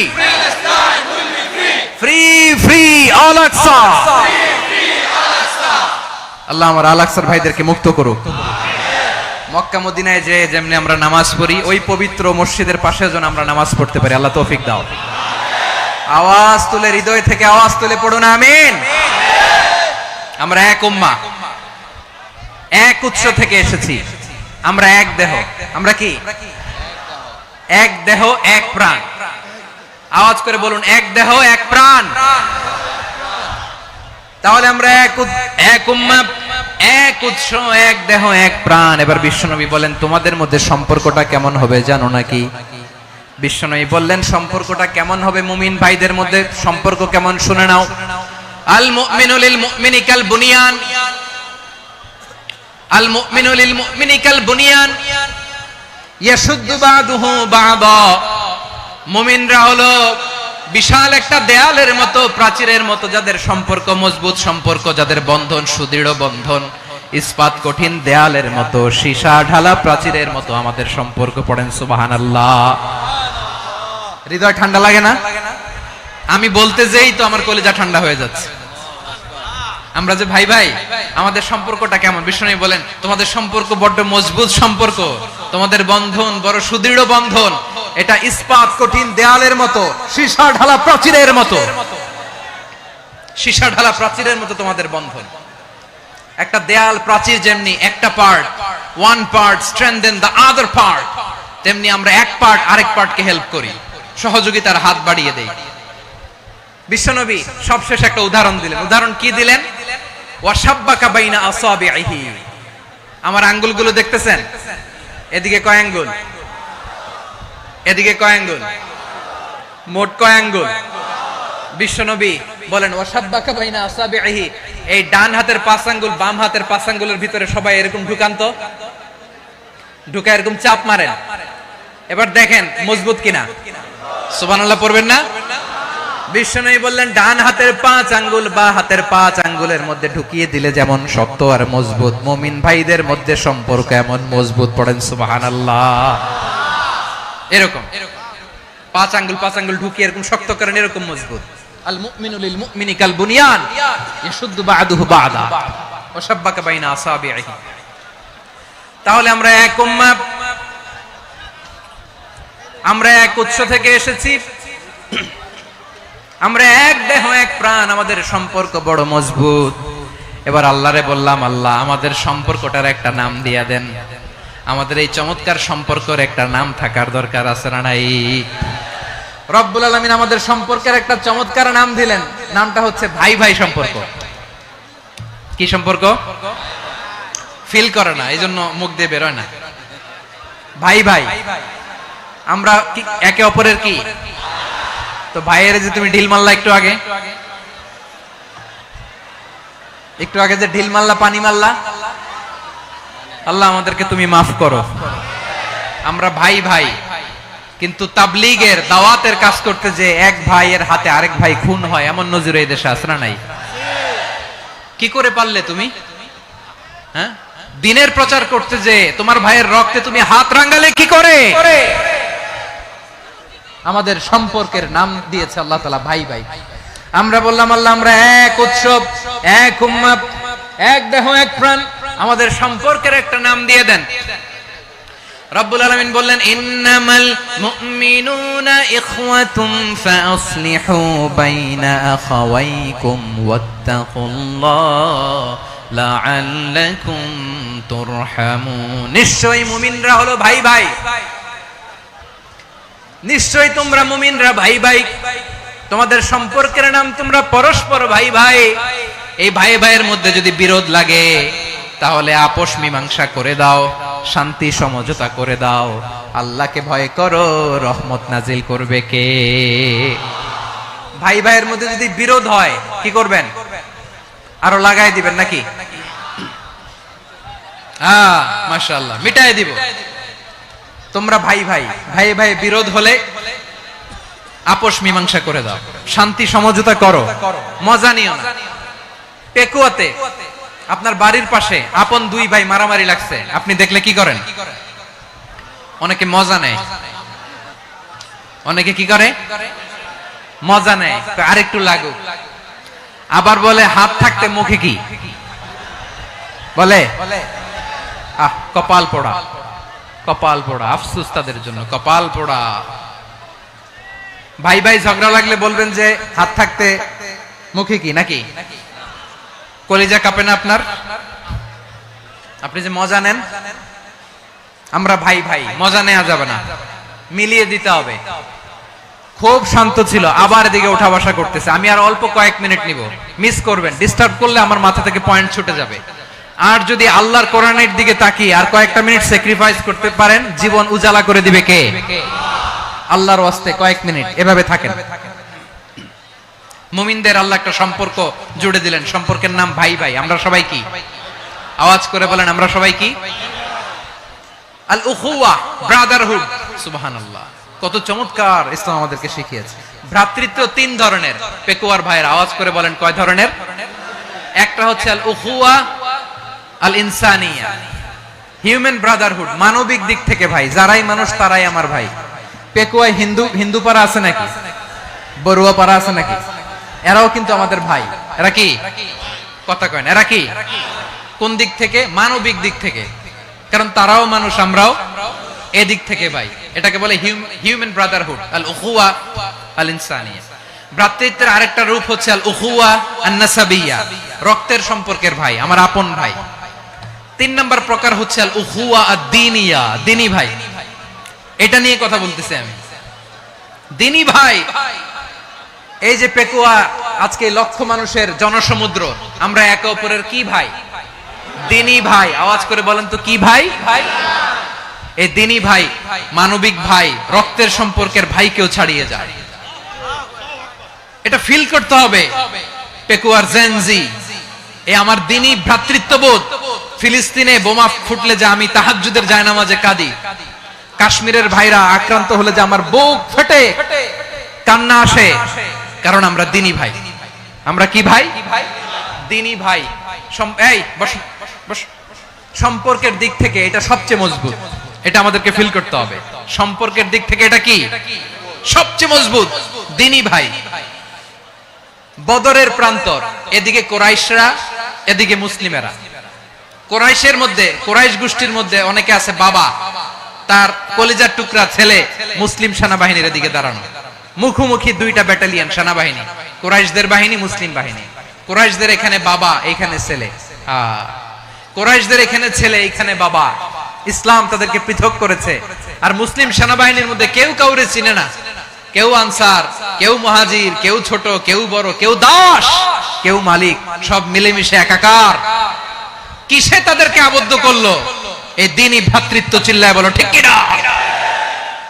free free Al Aqsa আল্লাহ আমার আল আকসার ভাইদেরকে মুক্ত করুক মক্কা মদিনায় যে যেমনি আমরা নামাজ পড়ি ওই পবিত্র মসজিদের পাশে যেন আমরা নামাজ পড়তে পারি আল্লাহ তৌফিক দাও আওয়াজ তুলে হৃদয় থেকে আওয়াজ তুলে পড়ুন আমিন আমরা এক উম্মাহ এক উৎস থেকে এসেছি আমরা এক দেহ আমরা কি এক দেহ এক প্রাণ আওয়াজ করে বলুন, এক দেহ এক প্রাণ। তাহলে আমরা এক উম্মাহ, এক উৎস, এক দেহ এক প্রাণ। এবার বিশ্বনবী বলেন, তোমাদের মধ্যে সম্পর্কটা কেমন হবে জানো নাকি? বিশ্বনবী বললেন, সম্পর্কটা কেমন হবে? মুমিন ভাইদের মধ্যে সম্পর্ক কেমন শুনে নাও। আল মুমিনু লিল মুমিনি কাল বুনিয়ান, আল মুমিনু লিল মুমিনি কাল বুনিয়ান ইয়াশুদ্দু বাদুহু বাদা। মুমিনরা হলো বিশাল একটা দেয়ালের মতো, প্রাচীরের মতো, যাদের সম্পর্ক মজবুত সম্পর্ক, যাদের বন্ধন সুদৃঢ় বন্ধন, ইস্পাত কঠিন দেয়ালের মতো, সীসা ঢালা প্রাচীরের মতো আমাদের সম্পর্ক। পড়েন সুবহানাল্লাহ। হৃদয় ঠান্ডা লাগে না? আমি বলতে যেই তো আমার কলিজা ঠান্ডা হয়ে যাচ্ছে। আমরা যে ভাই ভাই, আমাদের সম্পর্কটা কেমন? বিষ্ণু বলেন, তোমাদের সম্পর্ক বড্ড মজবুত সম্পর্ক, তোমাদের বন্ধন বড় সুদৃঢ় বন্ধন, এটা ইস্পাত কঠিন দেয়ালের মতো, সীসা ঢালা প্রাচীরের মতো, সীসা ঢালা প্রাচীরের মতো তোমাদের বন্ধন। একটা দেয়াল প্রাচীর যেমনি একটা part, one part strengthen the other part, তেমনি আমরা এক পার্ট আরেক পার্টকে হেল্প করি, সহযোগিতার হাত বাড়িয়ে দেই। বিশ্বনবী সবশেষ একটা উদাহরণ দিলেন। উদাহরণ কি দিলেন? ওয়াশাব্বাকা বাইনা আসাবিহি। আমার আঙ্গুলগুলো দেখতেছেন? এদিকে কয় আঙ্গুল, এদিকে কয় আঙ্গুল, মোট কয় আঙ্গুল? বিশ্বনবী বলেন, ওয়াশাব্বাকা বাইনা আসাবিহি। এই ডান হাতের 5 আঙ্গুল বাম হাতের 5 আঙ্গুলের ভিতরে সবাই এরকম ঢুকান্ত, ঢুকা এরকম চাপ মারেন। এবার দেখেন মজবুত কিনা। সুবহানাল্লাহ পড়বেন না? বিশ্বনবী বললেন, ডান হাতের 5 আঙ্গুল বা হাতের 5 আঙ্গুলের মধ্যে ঢুকিয়ে দিলে যেমন শক্ত আর মজবুত, মুমিন ভাইদের মধ্যে সম্পর্ক এমন মজবুত। পড়েন সুবহানাল্লাহ। এরকম 5 আঙ্গুল ঢুকিয়ে এরকম শক্ত করেন, এরকম মজবুত। আল মুমিনু লিল মুমিনি কাল বুনিয়ান ইয়াশুদ্দু বা'দুহু বা'দা ওয়া শাব্বাকা বাইনা আসাবিহি। তাহলে আমরা এক উম্মাহ, আমরা এক উৎস থেকে এসেছি, আমরা এক দেহ এক প্রাণ, আমাদের সম্পর্ক বড় মজবুত। এবার আল্লাহরে বললাম, আল্লাহ আমাদের সম্পর্কটার একটা নাম দিয়া দেন। আমাদের এই চমৎকার সম্পর্কের একটা নাম থাকার দরকার আছে না নাই? রব্বুল আলামিন আমাদের সম্পর্কের একটা চমৎকার নাম দিলেন। নামটা হচ্ছে ভাই ভাই সম্পর্ক। কি সম্পর্ক? ফিল করে না, এই জন্য মুখ দিয়ে বেরোয় না। ভাই ভাই, আমরা একে অপরের কি? তো ভাইয়ের যে তুমি ঢিল মারলা একটু আগে, একটু আগে যে ঢিল মারলা, পানি মারলা, আল্লাহ আমাদেরকে তুমি মাফ করো। আমরা ভাই ভাই, কিন্তু তাবলীগের দাওয়াতের কাজ করতে যে এক ভাইয়ের হাতে আরেক ভাই খুন হয়, এমন নজির এই দেশে আছে না নাই? কি করে পারলে তুমি? হ্যাঁ, দিনের প্রচার করতে যে তোমার ভাইয়ের রক্তে তুমি হাত রাঙ্গালে কি করে? আমাদের সম্পর্কের নাম দিয়েছে আল্লাহ তাআলা ভাই ভাই। আমরা বললাম, আল্লাহ আমরা এক উৎসব, এক উম্মাহ, এক দেহ এক প্রাণ, আমাদের সম্পর্কের একটা নাম দিয়ে দেন। রব্বুল আলামিন বললেন, ইন্নামাল মুমিনুনা ইখওয়াতুম ফাসলিহু বাইনা আখাওয়াইকুম ওয়াত্তাকুল্লাহ লাআল্লাকুম তুরহামুন। নিশ্চয়ই মুমিনরা হলো ভাই ভাই, নিশ্চয়ই তোমরা মুমিনরা ভাই ভাই, তোমাদের সম্পর্কের নাম তোমরা পরস্পর ভাই ভাই। এই ভাই ভাইয়ের মধ্যে যদি বিরোধ লাগে তাহলে আপোষ মীমাংসা করে দাও, শান্তি সমঝোতা করে দাও। আল্লাহকে ভয় করো, রহমত নাজিল করবে কে? ভাই ভাইয়ের মধ্যে যদি বিরোধ হয় কি করবেন? আরো লাগাই দিবেন নাকি? মাশাআল্লাহ, মিটাই দিব। তোমরা ভাই ভাই, ভাই ভাই বিরোধ হলে আপোষ মীমাংসা করে দাও, শান্তি সমঝোতা করো, মজা নিও না। পেকুয়াতে আপনার বাড়ির পাশে আপন দুই ভাই মারামারি লাগছে, আপনি দেখলে কি করেন? অনেকে মজা নেয়। অনেকে কি করে? মজা নেয়, আরেকটু লাগুক। আবার বলে হাত থাকতে মুখে কি বলে? কপাল পোড়া, কপাল পোড়া। আফসোস তাদের জন্য, কপাল পোড়া। ভাই ভাই ঝগড়া লাগলে বলবেন যে হাত থাকতে মুখে কি, নাকি? কলিজা কাঁপে না আপনার? আপনি যে মজা নেন। আমরা ভাই ভাই, মজা নেওয়া যাবে না, মিলিয়ে দিতে হবে। খুব শান্ত ছিল, আবার এদিকে ওঠা বসা করতেছে। আমি আর অল্প কয়েক মিনিট নিব, মিস করবেন, ডিস্টার্ব করলে আমার মাথা থেকে পয়েন্ট ছুটে যাবে। আর যদি আল্লাহর কোরআনের দিকে তাকিয়ে আর কয়েকটা মিনিট স্যাক্রিফাইস করতে পারেন, জীবন উজালা করে দিবে কে? আল্লাহর ওয়াস্তে কয়েক মিনিট এভাবে থাকেন। মুমিনদের আল্লাহ একটা সম্পর্ক জুড়ে দিলেন, সম্পর্কের নাম ভাই ভাই। আমরা সবাই কি? আওয়াজ করে বলেন, আমরা সবাই কি? আল উখুওয়া, ব্রাদারহুড। সুবহানাল্লাহ, কত চমৎকার ইসলাম আমাদেরকে শিখিয়েছে। ভ্রাতৃত্ব তিন ধরনের। পেকুয়ার ভাইয়ের আওয়াজ করে বলেন, কয় ধরনের? একটা হচ্ছে আল উখুওয়া আল ইনসানিয়া, হিউম্যান ব্রাদারহুড, মানবিক দিক থেকে ভাই, যারাই মানুষ তারাই আমার ভাই। পেকুয়ায় হিন্দু পাড়া আছে নাকি? বড়ুয়া পাড়া আছে নাকি? এরাও কিন্তু আমাদের ভাই। এরা কি? কথা কয় না, এরা কি? কোন দিক থেকে? মানবিক দিক থেকে, কারণ তারাও মানুষ, আমরাও এদিক থেকে ভাই। এটাকে বলে হিউম্যান ব্রাদারহুড, আল উখুওয়া আল ইনসানিয়া। ভ্রাতৃত্বের আরেকটা রূপ হচ্ছে আল উখুওয়া আন নাসাবিয়্যা, রক্তের সম্পর্কের ভাই, আমার আপন ভাই। তিন নম্বর প্রকার হচ্ছে আল উখুওয়া আদ-দীনিয়া, দ্বীনি ভাই। এটা নিয়ে কথা বলতেছি আমি। দ্বীনি ভাই, এই যে পেকুয়া আজকে লক্ষ মানুষের জনসমুদ্র, আমরা একে অপরের কি ভাই? দ্বীনি ভাই। আওয়াজ করে বলেন তো, কি ভাই? এই দ্বীনি ভাই, মানবিক ভাই, রক্তের সম্পর্কের ভাইকেও ছাড়িয়ে যায়। এটা ফিল করতে হবে। পেকুয়ার জেনজি, এই আমার দ্বীনি ভ্রাতৃত্ববোধ। ফিলিস্তিনে বোমা ফুটলে যে আমি তাহাজ্জুদের জায়নামাজে কাঁদি, কাশ্মীরের ভাইরা আক্রান্ত হলে যে আমার বুক ফেটে কান্না আসে, কারণ আমরা দ্বীনি ভাই। আমরা কি ভাই? দ্বীনি ভাই। এই বস বস। সম্পর্কের দিক থেকে এটা সবচেয়ে মজবুত, এটা আমাদেরকে ফিল করতে হবে। সম্পর্কের দিক থেকে এটা কি? সবচেয়ে মজবুত, দ্বীনি ভাই। বদরের প্রান্তর, এদিকে কোরাইশরা, এদিকে মুসলিমেরা। কোরাইশের মধ্যে, কোরাইশ গোষ্ঠীর মধ্যে অনেকে আছে বাবা, তার কলিজার টুকরা ছেলে মুসলিম সেনাবাহিনীর এদিকে দাঁড়ানো, মুখোমুখি দুইটা ব্যাটালিয়ন সেনাবাহিনী, কোরাইশদের বাহিনী, মুসলিম বাহিনী। কোরাইশদের এখানে বাবা, এখানে ছেলে। কোরাইশদের এখানে ছেলে, এখানে বাবা। ইসলাম তাদেরকে পৃথক করেছে। আর মুসলিম সেনাবাহিনীর মধ্যে কেউ কাউরে চিনে না, কেউ আনসার, কেউ মুহাজির, কেউ ছোট, কেউ বড়, কেউ দাস, কেউ মালিক, সব মিলেমিশে একাকার। কিসে তাদেরকে আবদ্ধ করলো? এই দ্বীনি ভ্রাতৃত্ব। চিল্লায় বলো ঠিক কিনা?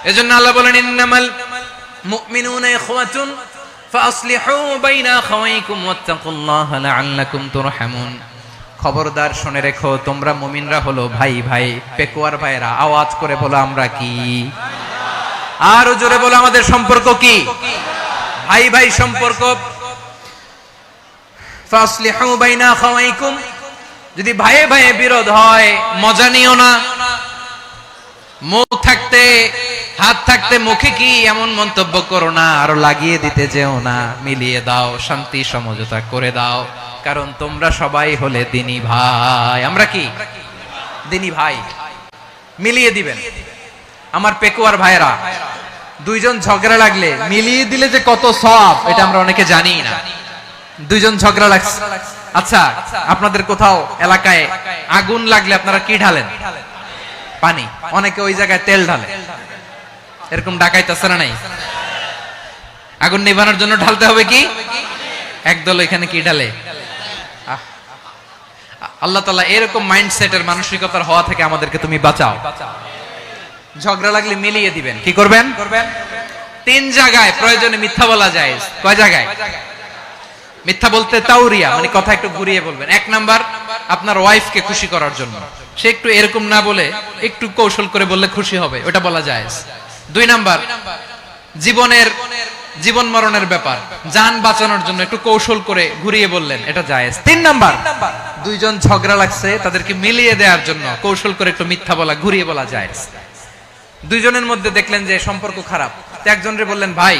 এজন্য আল্লাহ বলেন, ইন্নামাল মুমিনুনা ইখওয়াতুন ফাসলিহু বাইনা আখাওয়াইকুম ওয়াত্তাকুল্লাহা লাআল্লাকুম তুরহামুন। খবরদার শুনে রেখো, তোমরা মুমিনরা হলো ভাই ভাই। পেকুয়ার ভাইরা আওয়াজ করে বলো, আমরা কি? আর জোরে বলো, আমাদের সম্পর্ক কি? ভাই ভাই সম্পর্ক। ফাসলিহু বাইনা আখাওয়াইকুম, যদি ভাইয়ে ভাইয়ে বিরোধ হয় মজা নিও না। মুখ থাকতে, হাত থাকতে মুখে কি এমন মন্তব্য করো না, আরো লাগিয়ে দিতে যেও না। মিলিয়ে দাও, শান্তি সমঝোতা করে দাও, কারণ তোমরা সবাই হলে দ্বীনি ভাই। আমরা কি? দ্বীনি ভাই। মিলিয়ে দিবেন। আমার পেকুয়ার ভাইরা, দুইজন ঝগড়া লাগলে মিলিয়ে দিলে যে কত সওয়াব, এটা আমরা অনেকে জানি না। দুইজন ঝগড়া লাগছে, আচ্ছা আপনাদের কোথাও এলাকায় আগুন লাগলে আপনারা কি ঢালেন? পানি। অনেকে ওই জায়গায় তেল ঢালে। এরকম ডাকাইত আছে না নাই? আগুন নিভানোর জন্য ঢালতে হবে কি? একদল এখানে কি ঢালে? আল্লাহ তাআলা এরকম মাইন্ডসেটের, মানসিকতার হওয়া থেকে আমাদেরকে তুমি বাঁচাও। ঝগড়া লাগলে মিলিয়ে দিবেন। কি করবেন? তিন জায়গায় প্রয়োজনে মিথ্যা বলা যায়। কয় জায়গায় মিথ্যা বলতে? তাওরিয়া, মানে কথা একটু ঘুরিয়ে বলবেন। এক নাম্বার, আপনার ওয়াইফকে খুশি করার জন্য, সে একটু এরকম না বলে একটু কৌশল করে বললে খুশি হবে, ওটা বলা যায়। দুই নাম্বার, জীবন মরণের ব্যাপার, জান বাঁচানোর জন্য একটু কৌশল করে ঘুরিয়ে বললেন, এটা জায়েজ। তিন নাম্বার, দুইজন ঝগড়া লাগছে, তাদেরকে মিলিয়ে দেওয়ার জন্য কৌশল করে একটু মিথ্যা বলা, ঘুরিয়ে বলা জায়েজ। দুইজনের মধ্যে দেখলেন যে সম্পর্ক খারাপ, তো একজনরে বললেন, ভাই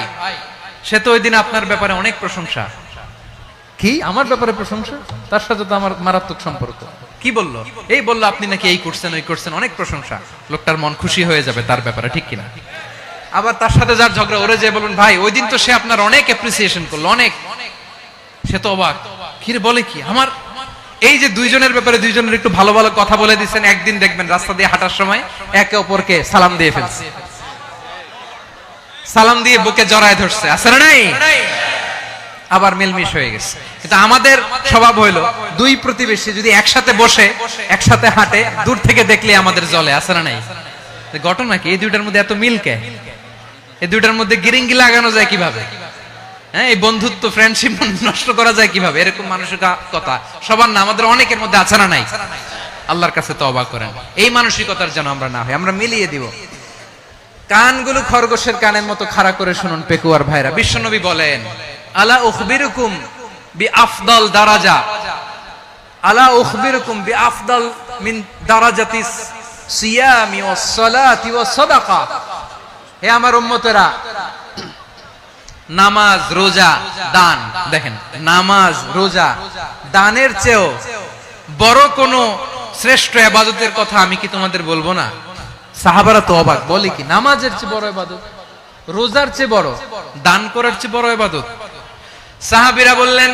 সে তো ওই দিন আপনার ব্যাপারে অনেক প্রশংসা। কি আমার ব্যাপারে প্রশংসা? তার সাথে তো আমার মারাত্মক সম্পর্ক। কি বললো? এই বললো আপনি নাকি এই করছেন, ওই করছেন, অনেক প্রশংসা। লোকটার মন খুশি হয়ে যাবে তার ব্যাপারে, ঠিক কিনা? আবার তার সাথে যার ঝগড়া, ওরে যে বলুন, ভাই ওই দিন তো সে আপনার অনেক অ্যাপ্রিসিয়েশন করলো, অনেক। সে তো অবাক, কিরে বলে কি? আমার এই যে দুইজনের ব্যাপারে দুইজনের একটু ভালো ভালো কথা বলে দিচ্ছেন, একদিন দেখবেন রাস্তা দিয়ে হাঁটার সময় একে অপরকে সালাম দিয়ে ফেলছে। সালাম দিয়ে বুকে জড়ায় ধরছে, আছে না নাই? আবার মিলমিশ হয়ে গেছে। কিন্তু আমাদের স্বভাব হইলো দুই প্রতিবেশী যদি একসাথে বসে একসাথে হাঁটে, দূর থেকে দেখলে আমাদের জ্বলে, আছে না নাই? ঘটনা কি? এই দুইটার মধ্যে এত মিল কে? এই দুইটার মধ্যে গিরিঙ্গি লাগানো যায় কিভাবে? হ্যাঁ, এই বন্ধুত্ব ফ্রেন্ডশিপ নষ্ট করা যায় কিভাবে? এরকম মানসিকতা সবার না, আমাদের অনেকের মধ্যে আছে না নাই? আল্লাহর কাছে তওবা করেন এই মানসিকতার যেন আমরা না হই, আমরা মিলিয়ে দিব। কানগুলো খরগোশের কানের মতো খাড়া করে শুনুন পেকুয়ার ভাইরা। বিশ্বনবী বলেন, আলা উখবিরুকুম বিআফদাল দারাজা, আলা উখবিরুকুম বিআফদাল মিন দারাজাতিস সিয়ামি ওয়াস সালাতি ওয়াস সাদাকা। হে আমার উম্মতেরা, নামাজ, রোজা, দান, দেখেন নামাজ, রোজা, দানের চেয়েও বড় কোন শ্রেষ্ঠ ইবাদতের কথা আমি কি তোমাদের বলবো না? সাহাবারা তো অবাক, বলে কি নামাজের চেয়ে বড় ইবাদত, রোজার চেয়ে বড়, দান করার চেয়ে বড় ইবাদত? সাহাবীরা বললেন,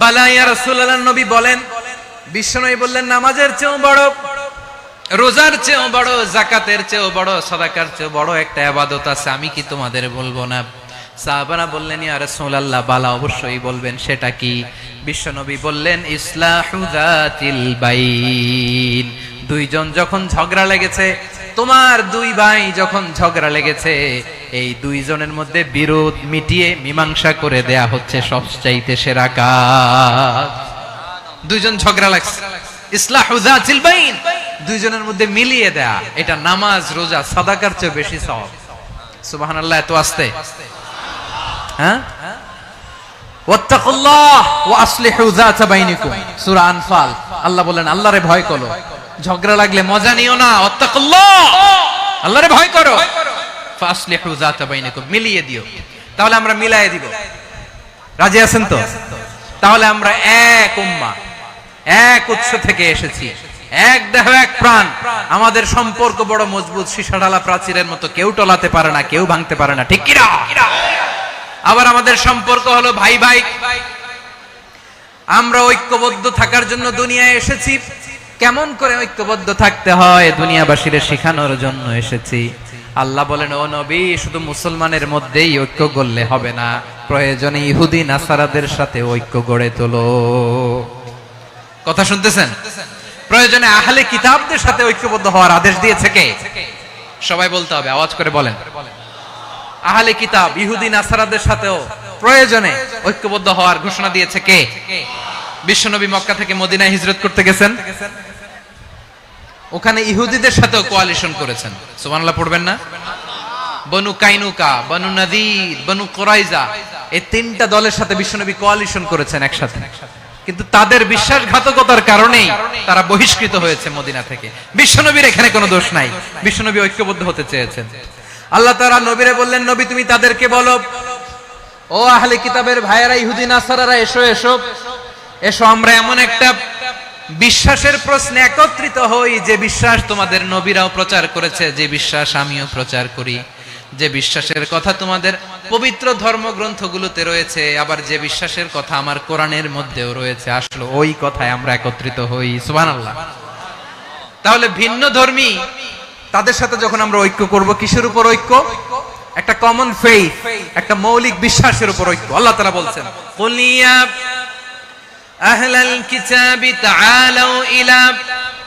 বালা ইয়া রাসূলুল্লাহ, নবী বলেন। বিশ্বনবী বললেন, নামাজের চেয়েও বড়, রোজার চেয়েও বড়, যাকাতের চেয়েও বড়, সাদাকার চেয়েও বড় একটা ইবাদত আছে, আমি কি তোমাদের বলবো না? সাহাবারা বললেন, ইয়া রাসূলুল্লাহ, বালা, অবশ্যই বলবেন, সেটা কি? বিশ্বনবী বললেন, ইসলাহু যাতিল বাইন। দুইজন যখন ঝগড়া লেগেছে, তোমার দুই ভাই যখন ঝগড়া লেগেছে, এই দুইজনের মধ্যে বিরোধ মিটিয়ে মীমাংসা করে দেয়া হচ্ছে সবচাইতে সেরা কাজ। দুইজন ঝগড়া লাগছে, ইসলাহু যাতিল বাইন, দুইজনের মধ্যে মিলিয়ে দেয়া, এটা নামাজ, রোজা, সাদাকার চেয়ে বেশি সওয়াব। সুবহানাল্লাহ, এত আস্তে, হ্যাঁ? ওয়াত্তাকুল্লাহ ওয়া আসলিহু যাতা বাইনিকুম, সূরা আনফাল। আল্লাহ বলেন, আল্লাহরে ভয় করো, ঝগড়া লাগলে মজা নিও না, ওয়াত্তাকুল্লাহ, আল্লাহরে ভয় করো, ফাসলিহু যাতা বাইনিকুম, মিলিয়ে দিও। তাহলে আমরা মিলায়ে দিব, রাজি আছেন তো? তাহলে আমরা এক উম্মাহ, এক উৎস থেকে এসেছি, এক দেহ এক প্রাণ, আমাদের সম্পর্ক বড় মজবুত, সীসাঢালা প্রাচীরের মতো, কেউ টলাতে পারে না, কেউ ভাঙতে পারে না, ঠিক কি না? আবার আমাদের সম্পর্ক হলো ভাই ভাই, আমরা ঐক্যবদ্ধ থাকার জন্য দুনিয়ায় এসেছি। কেমন করে ঐক্যবদ্ধ থাকতে হয় দুনিয়াবাসীর শেখানোর জন্য এসেছি। আল্লাহ বলেন, ও নবী, শুধু মুসলমানের মধ্যেই ঐক্য গড়লে হবে না, প্রয়োজনে ইহুদি নাসারাদের সাথে ঐক্য গড়ে তোলো। কথা শুনতেছেন? প্রয়োজনে আহলে কিতাবদের সাথে ঐক্যবদ্ধ হওয়ার আদেশ দিয়েছে কে? সবাই বলতে হবে, আওয়াজ করে বলেন। আহলে কিতাব, ইহুদি নাসারাদের সাথেও প্রয়োজনে ঐক্যবদ্ধ হওয়ার ঘোষণা দিয়েছে কে? বিশ্বনবী মক্কা থেকে মদিনায় হিজরত করতে গেছেন, ওখানে ইহুদিদের সাথেও কোয়ালিশন করেছেন। সুবহানাল্লাহ পড়বেন না? বনু কাইনুকা, বনু নাদির, বনু কুরাইজা, এই তিনটা দলের সাথে বিশ্বনবী কোয়ালিশন করেছেন একসাথে। কিন্তু তাদের বিশ্বাসঘাতকতার কারণেই তারা বহিষ্কৃত হয়েছে মদিনা থেকে। বিশ্বনবীর এখানে কোনো দোষ নাই, বিশ্বনবী ঐক্যবদ্ধ হতে চেয়েছেন। আল্লাহ তাআলা নবীরে বললেন, নবী তুমি তাদেরকে বলো, ও আহলে কিতাবের ভাইয়েরা, ইহুদি নাসারারা, এসো এসো এসো, আমরা এমন একটা বিশ্বাসের প্রশ্নে একত্রিত হই, যে বিশ্বাস তোমাদের নবীরাও প্রচার করেছে, যে বিশ্বাস আমিও প্রচার করি, যে বিশ্বাসের কথা তোমাদের পবিত্র ধর্মগ্রন্থগুলোতে রয়েছে, আবার যে বিশ্বাসের কথা আমার কোরআনের মধ্যেও রয়েছে, আসলে ওই কথায় আমরা একত্রিত হই। সুবহানাল্লাহ। তাহলে ভিন্ন ধর্মী তাদের সাথে যখন আমরা ঐক্য করব, কিসের উপর ঐক্য? একটা কমন ফেইথ, একটা মৌলিক বিশ্বাসের উপর ঐক্য। আল্লাহ তাআলা বলছেন, কুল ইয়া আহলাল কিতাবি তাআলাউ ইলা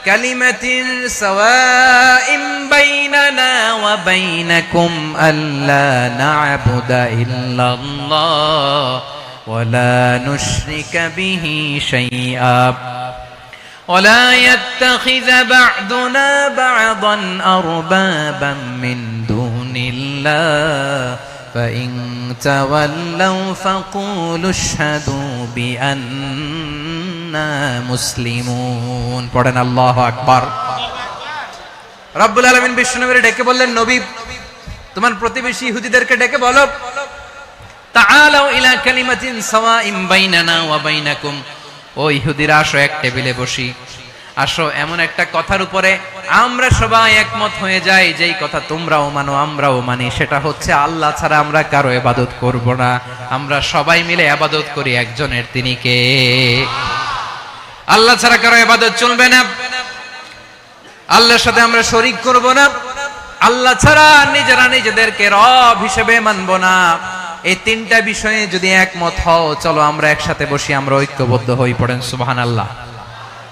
কালিমাতিন সাওয়াইন বাইনানা ওয়া বাইনাকুম আল্লা না'বুদা ইল্লাল্লাহ ওয়া লা নুশরিকা বিহি শাইআ ولا يتخذ بعضنا بعضا أربابا من دون الله فإن تولوا فقولوا اشهدوا بأننا مسلمون পড়েন আল্লাহু আকবার। রব্বুল আলামিন বিশ্বনবীকে ডেকে বললেন, নবী তোমার প্রতিবেশী ইহুদিদেরকে ডেকে বলো, তাআলাউ ইলা কালিমাতিন সাওয়াইন বাইনানা ওয়া বাইনাকুম, ও ইহুদিরা, আসো এক টেবিলে বসি, আসো এমন একটা কথার উপরে আমরা সবাই একমত হয়ে যাই, যেই কথা তোমরাও মানো আমরাও মানি, সেটা হচ্ছে আল্লাহ ছাড়া আমরা কারো ইবাদত করব না, আমরা সবাই মিলে ইবাদত করি একজনের, তিনি কে? আল্লাহ ছাড়া কারো ইবাদত চলবে না, আল্লাহর সাথে আমরা শরীক করব না, আল্লাহ ছাড়া নিজেরা নিজেদেরকে রব হিসেবে মানব না। এই তিনটা বিষয়ে যদি একমত হও, চলো আমরা একসাথে বসি, আমরা ঐক্যবদ্ধ হই। পড়েন সুবহানাল্লাহ।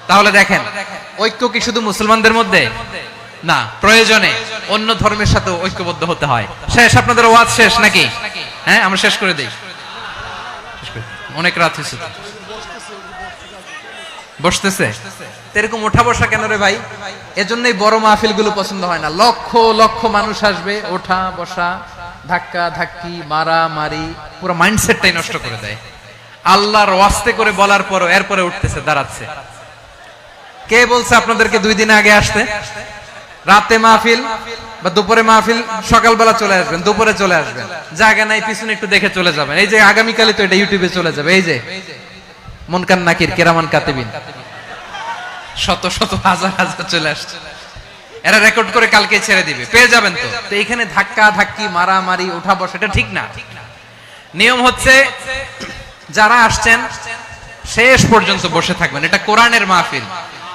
তাহলে দেখেন, ঐক্য কি শুধু মুসলমানদের মধ্যে না, প্রয়োজনে অন্য ধর্মের সাথে ঐক্যবদ্ধ হতে হয়। শেষ, আপনাদের ওয়াজ শেষ নাকি? হ্যাঁ, আমরা শেষ করে দিই। অনেক রাত হয়েছে, বসতেছে এরকম ওঠা বসা কেন রে ভাই? এজন্যই বড় মাহফিল গুলো পছন্দ হয় না। লক্ষ লক্ষ মানুষ আসবে, ওঠা বসা, ধাক্কা ধাক্কি, মারা মারি, পুরো মাইন্ডসেটটাই নষ্ট করে দেয়। আল্লাহর ওয়াস্তে করে বলার পরও এরপরে উঠতেছে, দাঁড়াচ্ছে। কে বলছে আপনাদেরকে 2 দিন আগে আসতে? রাতে মাহফিল বা দুপুরে মাহফিল, সকালবেলা চলে আসবেন, দুপুরে চলে আসবেন। জায়গা নাই, পিছনে একটু দেখে চলে যাবেন। এই যে আগামীকালই তো এটা ইউটিউবে চলে যাবে। এই যে মুনকার নাকির, কিরামান কাতিবিন, শত শত হাজার হাজার চলে আসছে। এরা রেকর্ড করে কালকে ছেড়ে দিবে, পেয়ে যাবেন। তো এইখানে ধাক্কা ধাক্কি, মারামারি, ওঠা বসা, এটা ঠিক না। নিয়ম হচ্ছে যারা আসছেন শেষ পর্যন্ত বসে থাকবেন। এটা কোরআনের মাহফিল।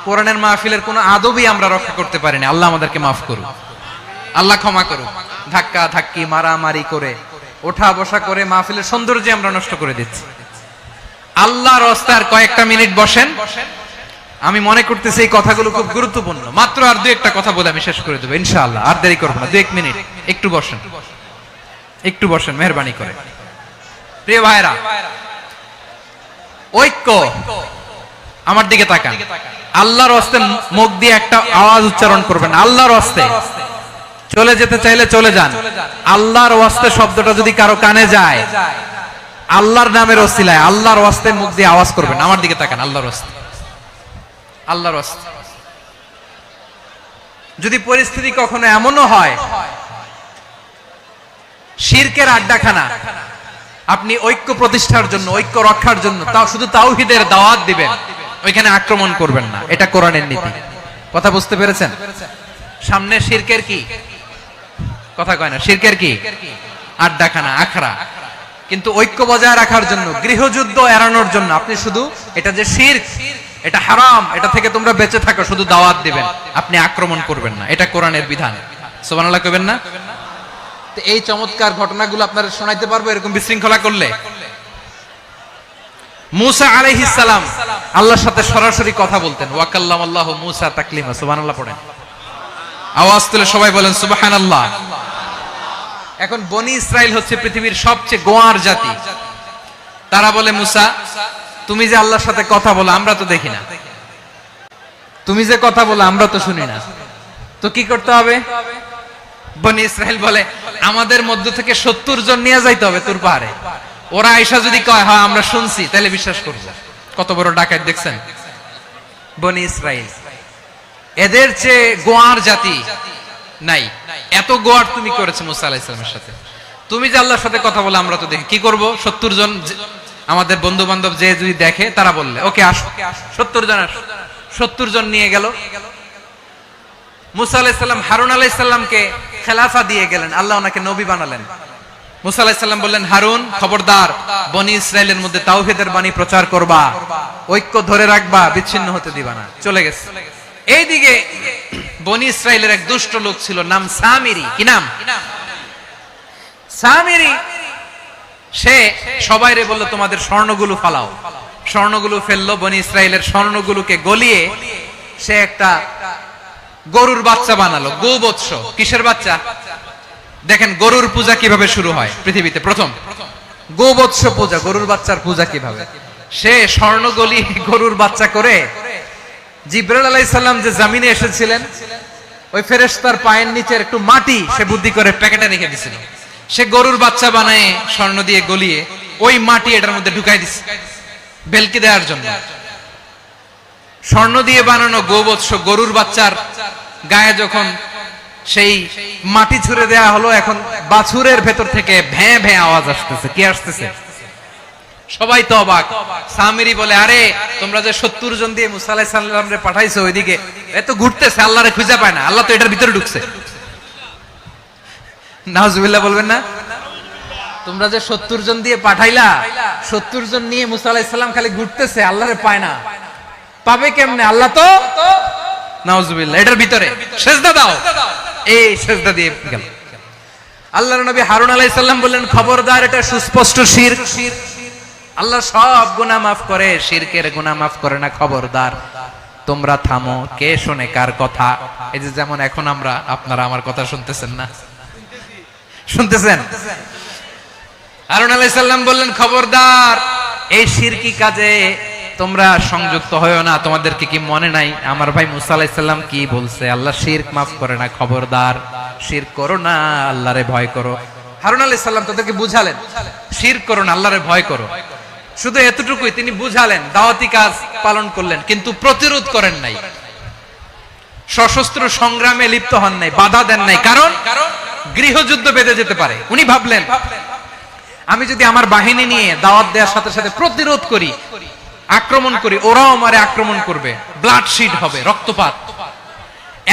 কোরআনের মাহফিলের কোনো আদবই আমরা রক্ষা করতে পারিনি। আল্লাহ আমাদেরকে মাফ করুক, আল্লাহ ক্ষমা করুক। ধাক্কা ধাক্কি, মারামারি করে, ওঠা বসা করে মাহফিলের সৌন্দর্য আমরা নষ্ট করে দিচ্ছি। আল্লাহর রাস্তায় কয়েকটা মিনিট বসেন। আমি মনে করতেছি এই কথাগুলো খুব গুরুত্বপূর্ণ। মাত্র আর 2-1টা কথা বলে আমি শেষ করে দেবো ইনশাআল্লাহ। আর দেরি করবো না, 2-1 মিনিট একটু বসেন, একটু বসেন মেহেরবানি করে। প্রিয় ভাইরা, ঐক্য, আমার দিকে তাকান। আল্লাহর রাস্তে মুখ দিয়ে একটা আওয়াজ উচ্চারণ করবেন, আল্লাহর রাস্তে। চলে যেতে চাইলে চলে যান। আল্লাহর রাস্তে শব্দটা যদি কারো কানে যায়, আল্লাহর নামের ওসিলায় আল্লাহর রাস্তে মুখ দিয়ে আওয়াজ করবেন। আমার দিকে তাকান, আল্লাহর রাস্তে, আল্লাহর রাস্তে। যদি পরিস্থিতি কখনো এমনও হয় শিরকের আড্ডাখানা, আপনি ঐক্য প্রতিষ্ঠার জন্য, ঐক্য রক্ষার জন্য তাও শুধু তাওহীদের দাওয়াত দিবেন, ওইখানে আক্রমণ করবেন না। এটা কোরআনের নীতি। কথা বুঝতে পেরেছেন? সামনে শিরকের কি কথা কয় না, শিরকের কি আড্ডাখানা, আখড়া। কিন্তু ঐক্য বজায় রাখার জন্য, গৃহযুদ্ধ এড়ানোর জন্য আপনি শুধু এটা যে শিরক, এটা হারাম, এটা থেকে তোমরা বেঁচে থাকো, শুধু দাওয়াত দিবেন, আপনি আক্রমণ করবেন না। এটা কোরআনের বিধান। সুবহানাল্লাহ কইবেন না? তো এই চমৎকার ঘটনাগুলো আপনারা শোনাইতে পারবো এরকম বিশৃঙ্খলা করলে। মুসা আলাইহিস সালাম আল্লাহর সাথে সরাসরি কথা বলতেন। ওয়া কাল্লামাল্লাহু মুসা তাকলিমা। সুবহানাল্লাহ পড়েন, আওয়াজ তুলে সবাই বলেন সুবহানাল্লাহ। এখন বনি ইসরাইল হচ্ছে পৃথিবীর সবচেয়ে গোয়ার জাতি। তারা বলে, মুসা তুমি যে আল্লাহর সাথে কথা বলো আমরা তো দেখি না, তুমি যে কথা বলো আমরা তো শুনি না, তো কি করতে হবে? বনি ইসরাইল বলে, আমাদের মধ্য থেকে 70 জন নিয়ে যাইতে হবে তোর পাহাড়ে। ওরা আয়েশা যদি কয় হ্যাঁ আমরা শুনছি, তাহলে বিশ্বাস করব। কত বড় ডাকাত দেখছেন বনি ইসরাইল। এদের চেয়ে গোয়ার জাতি নাই। এত গোয়ার তুমি করেছো মুসা আলাইহিস সালামের সাথে। তুমি যে আল্লাহর সাথে কথা বলে আমরা তো দেখি, কি করব? 70 জন আমাদের বন্ধু বান্ধব যে যদি দেখে, তারা বললে ওকে আসো, 70 জন আসো। 70 জন নিয়ে গেল। মুসা আলাইহিস সালাম হারুন আলাইহিস সালামকে খেলাফা দিয়ে গেলেন, আল্লাহ ওনাকে নবী বানালেন। মুসা আলাইহিস সালাম বললেন, হারুন খবরদার, বনি ইসরাইলের মধ্যে তাওহীদের বাণী প্রচার করবা, ঐক্য ধরে রাখবা, বিচ্ছিন্ন হতে দিবা না। চলে গেছে। এইদিকে বনি ইসরাইলের এক দুষ্ট লোক ছিল, নাম সামিরি। কি নাম? সামিরি। সে সবাইরে বলল তোমাদের স্বর্ণগুলো ফালাও। স্বর্ণগুলো ফেললো। বনি ইসরাইলের স্বর্ণগুলোকে গলিয়ে সে একটা গরুর বাচ্চা বানালো। গোবৎস। কিসের বাচ্চা? দেখেন গরুর পূজা কিভাবে শুরু হয় পৃথিবীতে প্রথম। গোবৎস পূজা, গরুর বাচ্চার পূজা কিভাবে। সে স্বর্ণ গলিয়ে গরুর বাচ্চা করে, জিবরাইল আলাইহিস সালাম যে জমিনে এসেছিলেন, ওই ফেরেশতার পায়ের নিচে একটু মাটি সে বুদ্ধি করে প্যাকেটে রেখে দিয়েছিল। সে গরুর বাচ্চা বানায় স্বর্ণ দিয়ে গলিয়ে ওই মাটি এটার মধ্যে ঢুকাই দিচ্ছে বেলকি দেওয়ার জন্য। স্বর্ণ দিয়ে বানানো গোবৎস গরুর বাচ্চার গায়ে যখন সেই মাটি ছুঁড়ে দেয়া হলো, এখন বাছুরের ভেতর থেকে ভ্যাঁ ভ্যাঁ আওয়াজ আসতেছে। কি আসতেছে? সবাই তো অবাক। সামিরি বলে, আরে তোমরা যে 70 জন দিয়ে মুসা আলাইহিস সালামরে পাঠাইছো ওইদিকে, এত ঘুরতেছে, আল্লাহরে খুঁজে পায় না, আল্লাহ তো এটার ভিতরে ঢুকছে। নাউজুবিল্লাহ বলবেন না? তোমরা যে 70 জন দিয়ে পাঠাইলা, 70 জন নিয়ে মুসা আলাইহিস সালাম খালি ঘুরতেছে, আল্লাহরে পায় না। পাবে কেমনে? আল্লাহ তো নাউজুবিল্লাহ এটার ভিতরে। সেজদা দাও। এই সেজদা দিয়ে গেল। আল্লাহর নবী হারুন আলাইহিস সালাম বললেন, খবরদার, এটা সুস্পষ্ট শিরক। আল্লাহ সব গুনাহ মাফ করে, শিরকের গুনাহ মাফ করে না, খবরদার তোমরা থামো। কে শোনে কার কথা? এই যে যেমন এখন আপনারা আমার কথা শুনতেছেন না? শুনতেছেন? হারুন আলাইহিস সালাম বললেন, খবরদার, এই শিরকি কাজে তোমরা সংযুক্ত হয়ো না। তোমাদেরকে কি মনে নাই আমার ভাই মুসা আলাইহিস সালাম কি বলছে? আল্লাহ শিরক মাফ করে না, খবরদার শিরক করো না, আল্লাহরে ভয় করো। হারুন আলাইহিস সালাম তাদেরকে বুঝালেন, শিরক করো না, আল্লাহরে ভয় করো। শুধু এতটুকুই তিনি বুঝালেন, দাওয়াতি কাজ পালন করলেন, কিন্তু প্রতিরোধ করেন নাই, সশস্ত্র সংগ্রামে লিপ্ত হন নাই, বাধা দেন নাই। কারণ গৃহযুদ্ধ বেঁধে যেতে পারে। উনি ভাবলেন, আমি যদি আমার বাহিনী নিয়ে দাওয়াত দেওয়ার সাথে সাথে প্রতিরোধ করি, আক্রমণ করি, ওরাও আমারে আক্রমণ করবে, ব্লাডশিড হবে, রক্তপাত।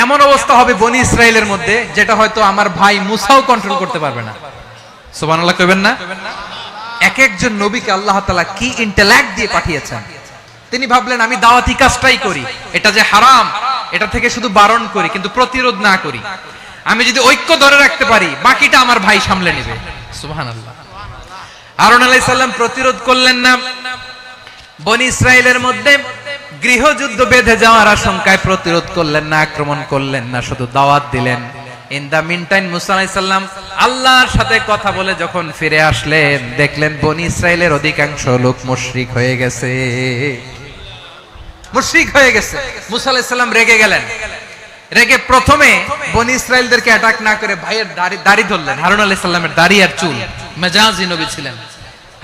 এমন অবস্থা হবে বনি ইসরাইলের মধ্যে, যেটা হয়তো আমার ভাই মুসাও কন্ট্রোল করতে পারবে না। সুবহানাল্লাহ কইবেন না? এক একজন নবীকে আল্লাহ তাআলা কি ইন্টেলেক্ট দিয়ে পাঠিয়েছেন। তিনি ভাবলেন, আমি দাওয়াতি কাজটাই করি, এটা যে হারাম এটা থেকে শুধু বারণ করি, কিন্তু প্রতিরোধ না করি। আমি যদি ঐক্য ধরে রাখতে পারি, বাকিটা আমার ভাই সামলে নেবে। সুবহানাল্লাহ। হারুন আলাইহিস সালাম প্রতিরোধ করলেন না। বনি ইসরাইলের মধ্যে গৃহযুদ্ধ বেঁধে যাওয়ার আশঙ্কায় প্রতিরোধ করলেন না, আক্রমণ করলেন না, শুধু দাওয়াত দিলেন। ইন দা মিন টাইম মুসা আলাইহিস সালাম আল্লাহর সাথে কথা বলে যখন ফিরে আসলেন, দেখলেন বনি ইসরাইলের অধিকাংশ লোক মুশরিক হয়ে গেছে। মুশরিক হয়ে গেছে। মুসা আলাইহিস সালাম রেগে গেলেন। রেগে প্রথমে বনি ইসরাইলদেরকে অ্যাটাক না করে ভাইয়ের দাড়ি ধরলেন। হারুন আলাইহিস সালামের দাড়ি আর চুল। মেজাজি নবী ছিলেন।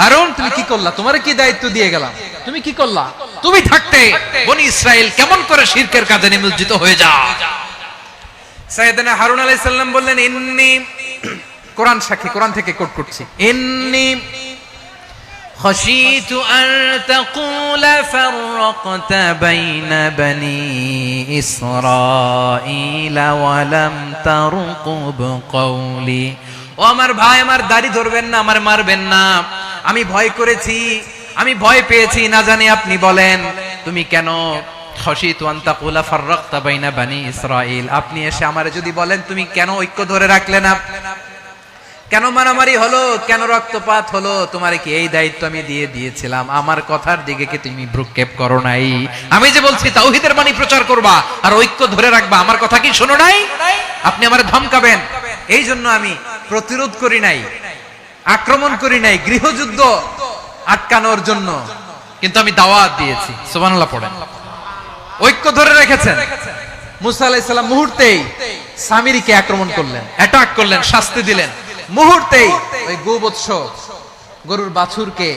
হারুন, তুমি কি করলা? তোমারে কি দায়িত্ব দিয়ে গেলাম? তুমি কি করলা? তুমি থাকতে বনি ইসরাইল কেমন করে শিরকের কাজে নিমজ্জিত হয়ে যায়? সাইয়েদনা হারুন আলাইহিস সালাম বললেন, ইন্নী, কোরআন সাক্ষী, কোরআন থেকে কোট করছি, ইন্নী খাশিতু আন তাকুলা ফাররাকতা বাইনা বনি ইসরাঈলা ওয়া লাম তারকুব কওলি। ও আমার ভাই, আমার দাড়ি ধরবেন না, আমার মারবেন না। আমি ভয় করেছি, আমি ভয় পেয়েছি, না জানি আপনি বলেন তুমি কেন খাশিতু আন তাকুলা ফাররাকতা বাইনা বনি ইসরাঈল, আপনি এসে আমারে যদি বলেন তুমি কেন ঐক্য ধরে রাখলে না, কেন মারামারি হলো, কেন রক্তপাত হলো, তোমারে কি এই দায়িত্ব আমি দিয়ে দিয়েছিলাম? আমার কথার দিকে কি তুমি ভ্রুক্ষেপ করো নাই? আমি যে বলছি তাওহীদের বাণী প্রচার করবা আর ঐক্য ধরে রাখবা, আমার কথা কি শোনো নাই? আপনি আমারে ধমকাবেন, এই জন্য আমি প্রতিরোধ করি নাই, আক্রমণ করি নাই, গৃহযুদ্ধ আটকানোর জন্য, কিন্তু আমি দাওয়াত দিয়েছি। সুবহানাল্লাহ পড়েন। ঐক্য ধরে রেখেছেন। মুসা আলাইহিস সালাম মুহূর্তেই সামিরীকে আক্রমণ করলেন, অ্যাটাক করলেন, শাস্তি দিলেন। মুহূর্তেই ওই গোবৎস গরুর বাছুরকে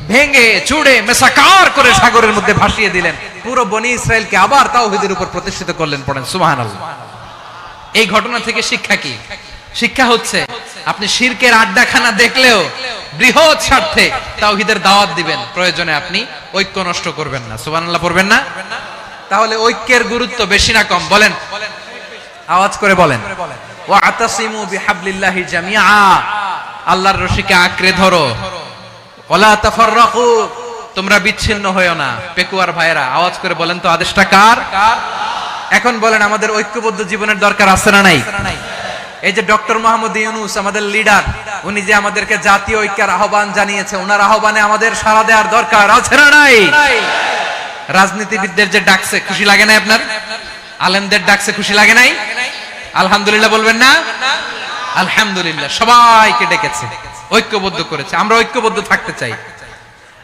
ভেঙে চুড়ে মেসাকার করে সাগরের মধ্যে ভাসিয়ে দিলেন। পুরো বনি ইসরাইলকে আবার তাওহীদের উপর প্রতিষ্ঠিত করলেন। পড়েন সুবহানাল্লাহ। এই ঘটনা থেকে শিক্ষা কি? শিক্ষা হচ্ছে, আপনি শিরকের আড্ডাখানা দেখলেও বৃহৎ স্বার্থে তাওহীদের দাওয়াত দিবেন, প্রয়োজনে আপনি ঐক্য নষ্ট করবেন না। সুবহানাল্লাহ পড়বেন না? তাহলে ঐক্যের গুরুত্ব বেশি না কম? বলেন, আওয়াজ করে বলেন। ওয়াতাসিমু বিহাবলিল্লাহি জামিআ, আল্লাহর রশিকে আঁকড়ে ধরো। ওয়ালা তাফাররাকু, তোমরা বিচ্ছিন্ন হয়ো না। পেকুয়ার ভাইরা আওয়াজ করে বলেন তো, আদেশটা কার? এখন বলেন, আমাদের ঐক্যবদ্ধ জীবনের দরকার আছে না নাই? এই যে ডক্টর মোহাম্মদ ইউনূস আমাদের লিডার, উনি যে আমাদেরকে জাতীয় ঐক্যের আহ্বান জানিয়েছে, ওনার আহ্বানে আমাদের সাড়া দেওয়ার দরকার আছে না নাই? রাজনীতিবিদদের যে ডাকছে, খুশি লাগে না আপনার? আলেমদের ডাকছে, খুশি লাগে নাই? আলহামদুলিল্লাহ বলবেন না? আলহামদুলিল্লাহ, সবাইকে ডেকেছে, ঐক্যবদ্ধ করেছে। আমরা ঐক্যবদ্ধ থাকতে চাই,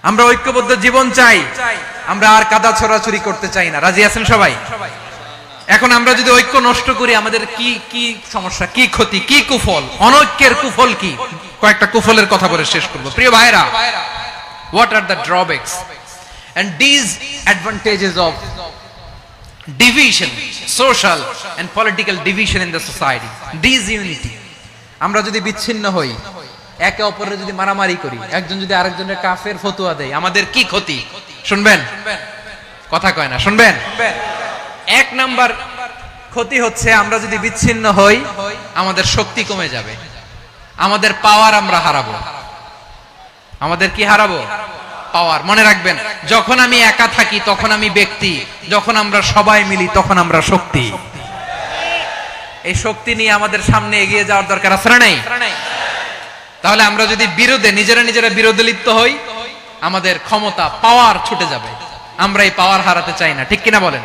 আমরা ঐক্যবদ্ধ জীবন চাই, আমরা আর কাদা ছড়াছড়ি করতে চাই না। রাজি আছেন সবাই? এখন আমরা যদি ঐক্য নষ্ট করি, আমাদের কি কি সমস্যা, কি ক্ষতি, কি কুফল? অনৈক্যের কুফল কি? কয়েকটা কুফলের কথা বলে শেষ করব। প্রিয় ভাইরা, what are the drawbacks and disadvantages of division, social and political division in the society? Disunity. আমরা যদি বিচ্ছিন্ন হই, একে অপরের যদি মারামারি করি, একজন যদি আরেকজনের কাফের ফতোয়া দেয়, আমাদের কি ক্ষতি? শুনবেন? কথা কয় না, শুনবেন? এক নাম্বার ক্ষতি হচ্ছে, আমরা যদি বিচ্ছিন্ন হই, আমাদের শক্তি কমে যাবে, আমাদের পাওয়ার আমরা হারাবো। আমাদের কি হারাবো? পাওয়ার। মনে রাখবেন, যখন আমি একা থাকি তখন আমি ব্যক্তি, যখন আমরা সবাই মিলি তখন আমরা শক্তি। এই শক্তি নিয়ে আমাদের সামনে এগিয়ে যাওয়ার দরকার আছে না নাই? তাহলে আমরা যদি নিজেরা বিরোধে লিপ্ত হই, আমাদের ক্ষমতা, পাওয়ার ছুটে যাবে। আমরা এই পাওয়ার হারাতে চাই না, ঠিক কিনা বলেন?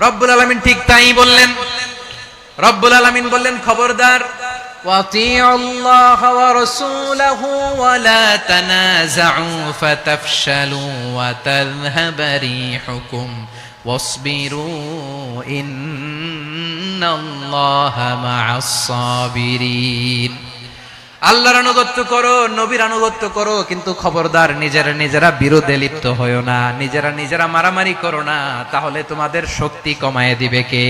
রব্বুল আলামিন ঠিক তাই বললেন। রব্বুল আলামিন বললেন, খবরদার, ওয়াতিউল্লাহ ওয়া রাসূলাহু ওয়া লা তানাযাউ ফাতাফশালু ওয়া তাযহাবা রিহুকুম ওয়াসবিরু ইন্নাল্লাহা মা'আস সাবিরিন। আল্লাহর আনুগত্য করো, নবীর আনুগত্য করো, কিন্তু খবরদার নিজেরা বিরোধে লিপ্ত হয়ো না, নিজেরা মারামারি করো না, তাহলে তোমাদের শক্তি কমায় দিবে কে?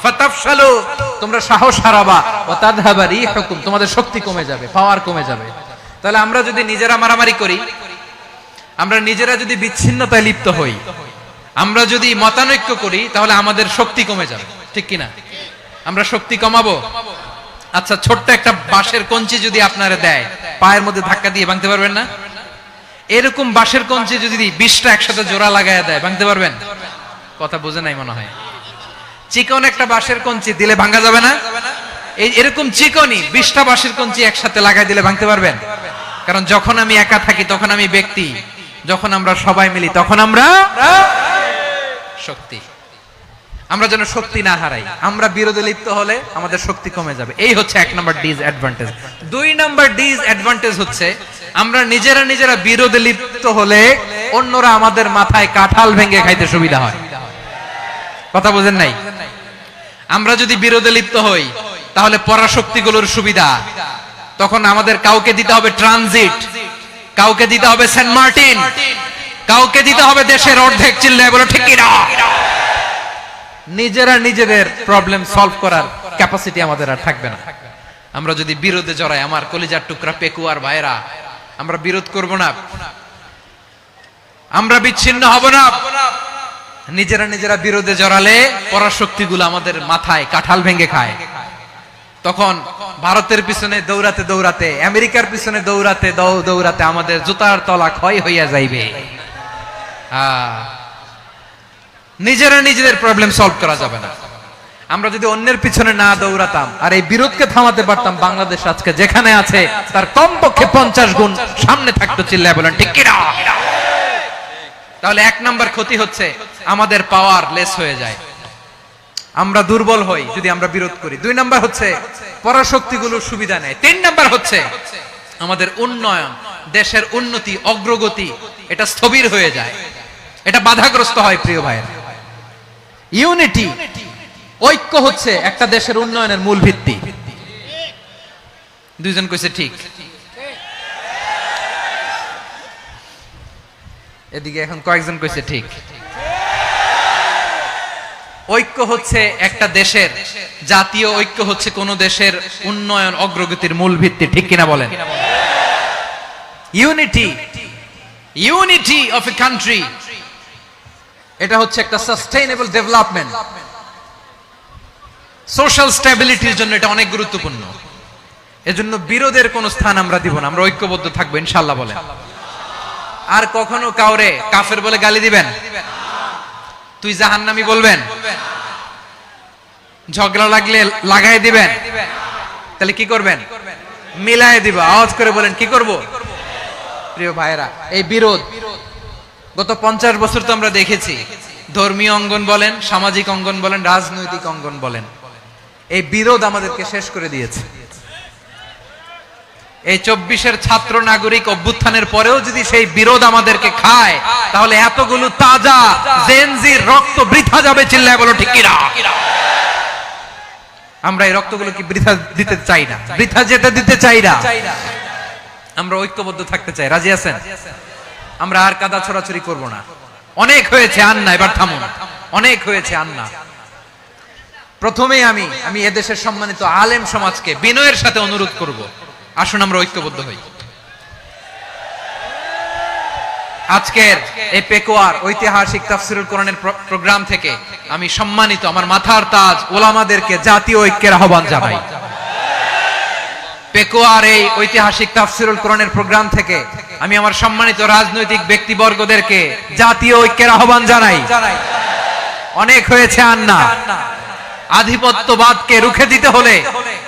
ফাতাফশালু, তোমরা সাহস হারাবা, ওয়া তাযহাবা রিহুকুম, তোমাদের শক্তি কমে যাবে, পাওয়ার কমে যাবে। তাহলে আমরা যদি নিজেরা মারামারি করি, আমরা নিজেরা যদি বিচ্ছিন্নতায় লিপ্ত হই, আমরা যদি মতানৈক্য করি, তাহলে আমাদের শক্তি কমে যাবে, ঠিক কিনা? আমরা শক্তি কমাবো। আচ্ছা, ছোট্ট একটা বাঁশের কঞ্চি যদি আপনারা দেয়, পায়ের মধ্যে ধাক্কা দিয়ে ভাঙতে পারবেন না? এরকম বাঁশের কঞ্চি যদি 20টা একসাথে জোড়া লাগায় দেয়, ভাঙতে পারবেন? কথা বুঝে নাই মনে হয়। চিকন একটা বাঁশের কঞ্চি দিলে ভাঙা যাবে না? এরকম চিকনই 20টা বাঁশের কঞ্চি একসাথে লাগাই দিলে ভাঙতে পারবেন? কারণ যখন আমি একা থাকি তখন আমি ব্যক্তি, যখন আমরা সবাই মিলি তখন আমরা শক্তি। আমরা যেন শক্তি না হারাই। আমরা বিরোধে লিপ্ত হলে আমাদের শক্তি কমে যাবে। এই হচ্ছে 1 নম্বর ডিসঅ্যাডভান্টেজ। 2 নম্বর ডিসঅ্যাডভান্টেজ হচ্ছে, আমরা নিজেরা বিরোধে লিপ্ত হলে অন্যরা আমাদের মাথায় কাঁঠাল ভেঙে খাইতে সুবিধা হয়। কথা বুঝেন নাই? আমরা যদি বিরোধে লিপ্ত হই, তাহলে পরাশক্তিগুলোর সুবিধা, তখন আমাদের কাউকে দিতে হবে ট্রানজিট, কাউকে দিতে হবে সেন্ট মার্টিন, কাউকে দিতে হবে দেশের অর্ধেক। চিল্লায় বলো ঠিক কিনা? নিজেদের প্রবলেম সলভ করার ক্যাপাসিটি আমাদের আর থাকবে না। আমরা যদি বিরোধে জড়াই, আমার কলিজার টুকরা পেকুয়ার ভাইরা, আমরা বিরোধ করব না, আমরা বিচ্ছিন্ন হব না। নিজেরা বিরোধে জড়ালে পরাশক্তিগুলো আমাদের মাথায় কাঁঠাল ভেঙে খায়। তখন ভারতের পিছনে দৌড়াতে, আমেরিকার পিছনে দৌড়াতে আমাদের জুতার তলা ক্ষয় হইয়া যাইবে। নিজেদের প্রবলেম সলভ করা যাবে না। আমরা যদি অন্যের পিছনে না দৌড়াতাম আর এই বিরোধকে থামাতে পারতাম, বাংলাদেশ আজকে যেখানে আছে তার কমপক্ষে 50 গুণ সামনে থাকতো। চিল্লায় বলেন ঠিক কিনা? তাহলে 1 নম্বর ক্ষতি হচ্ছে, আমাদের পাওয়ার লেস হয়ে যায়, আমরা দুর্বল হই যদি আমরা বিরোধ করি। 2 নম্বর হচ্ছে, পরাশক্তিগুলোর সুবিধা নেয়। 3 নম্বর হচ্ছে, আমাদের উন্নয়ন, দেশের উন্নতি, অগ্রগতি, এটা স্থবির হয়ে যায়, এটা বাধাগ্রস্ত হয়। প্রিয় ভাইয়েরা, ইউনিটি, ঐক্য হচ্ছে একটা দেশের উন্নয়নের মূল ভিত্তি। দুইজন কইছে ঠিক। এদিকে এখন কয়েকজন কইছে ঠিক। ঐক্য হচ্ছে একটা দেশের, জাতীয় ঐক্য হচ্ছে কোন দেশের উন্নয়ন, অগ্রগতির মূল ভিত্তি, ঠিক কিনা বলেন? ইউনিটি অফ এ কান্ট্রি, এটা হচ্ছে একটা সাস্টেইনেবল ডেভেলপমেন্ট, সোশ্যাল স্ট্যাবিলিটির জন্য এটা অনেক গুরুত্বপূর্ণ। এজন্য বিরোধের কোন স্থান আমরা দিব না, আমরা ঐক্যবদ্ধ থাকবো ইনশাআল্লাহ বলেন। আর কখনো কাউরে কাফের বলে গালি দিবেন? তুই জাহান্নামী বলবেন? ঝগড়া লাগলে লাগাই দিবেন? তাহলে কি করবেন? মিলায় দিবা। আওয়াজ করে বলেন, কি করব? প্রিয় ভাইরা, এই বিরোধ গত 50 বছর তো আমরা দেখেছি। ধর্মীয় অঙ্গন বলেন, সামাজিক অঙ্গন বলেন, রাজনৈতিক অঙ্গন বলেন, এই বিরোধ আমাদেরকে শেষ করে দিয়েছে। এই 24-এর ছাত্র নাগরিক অভ্যুত্থানের পরেও যদি সেই বিরোধ আমাদেরকে খায়, তাহলে এতগুলো তাজা জেনজির রক্ত বৃথা যাবে। চিল্লায় বলো ঠিক কিনা? আমরা এই রক্তগুলো কি বৃথা দিতে চাই না, বৃথা যেতে দিতে চাই না। আমরা ঐক্যবদ্ধ থাকতে চাই। রাজি আছেন? আমরা আর কাদা ছড়াছড়ি করব না। অনেক হয়েছে, আন্না, এবার থামুন। অনেক হয়েছে, আন্না। প্রথমেই আমি এদেশের সম্মানিত আলেম সমাজকে বিনয়ের সাথে অনুরোধ করব, আসুন আমরা ঐক্যবদ্ধ হই। আজকের এই পেকুয়ার ঐতিহাসিক তাফসীরুল কোরআনের প্রোগ্রাম থেকে আমি সম্মানিত আমার মাথার তাজ ওলামাদেরকে জাতীয় ঐক্যের আহ্বান জানাই। পেকুয়ার এই ঐতিহাসিক তাফসীরুল কোরআনের প্রোগ্রাম থেকে আমি আমার সম্মানিত রাজনৈতিক ব্যক্তিবর্গদেরকে জাতীয় ঐক্যের আহ্বান জানাই। অনেক হয়েছে, আন্না। আধিপত্যবাদকে রুখে দিতে হলে,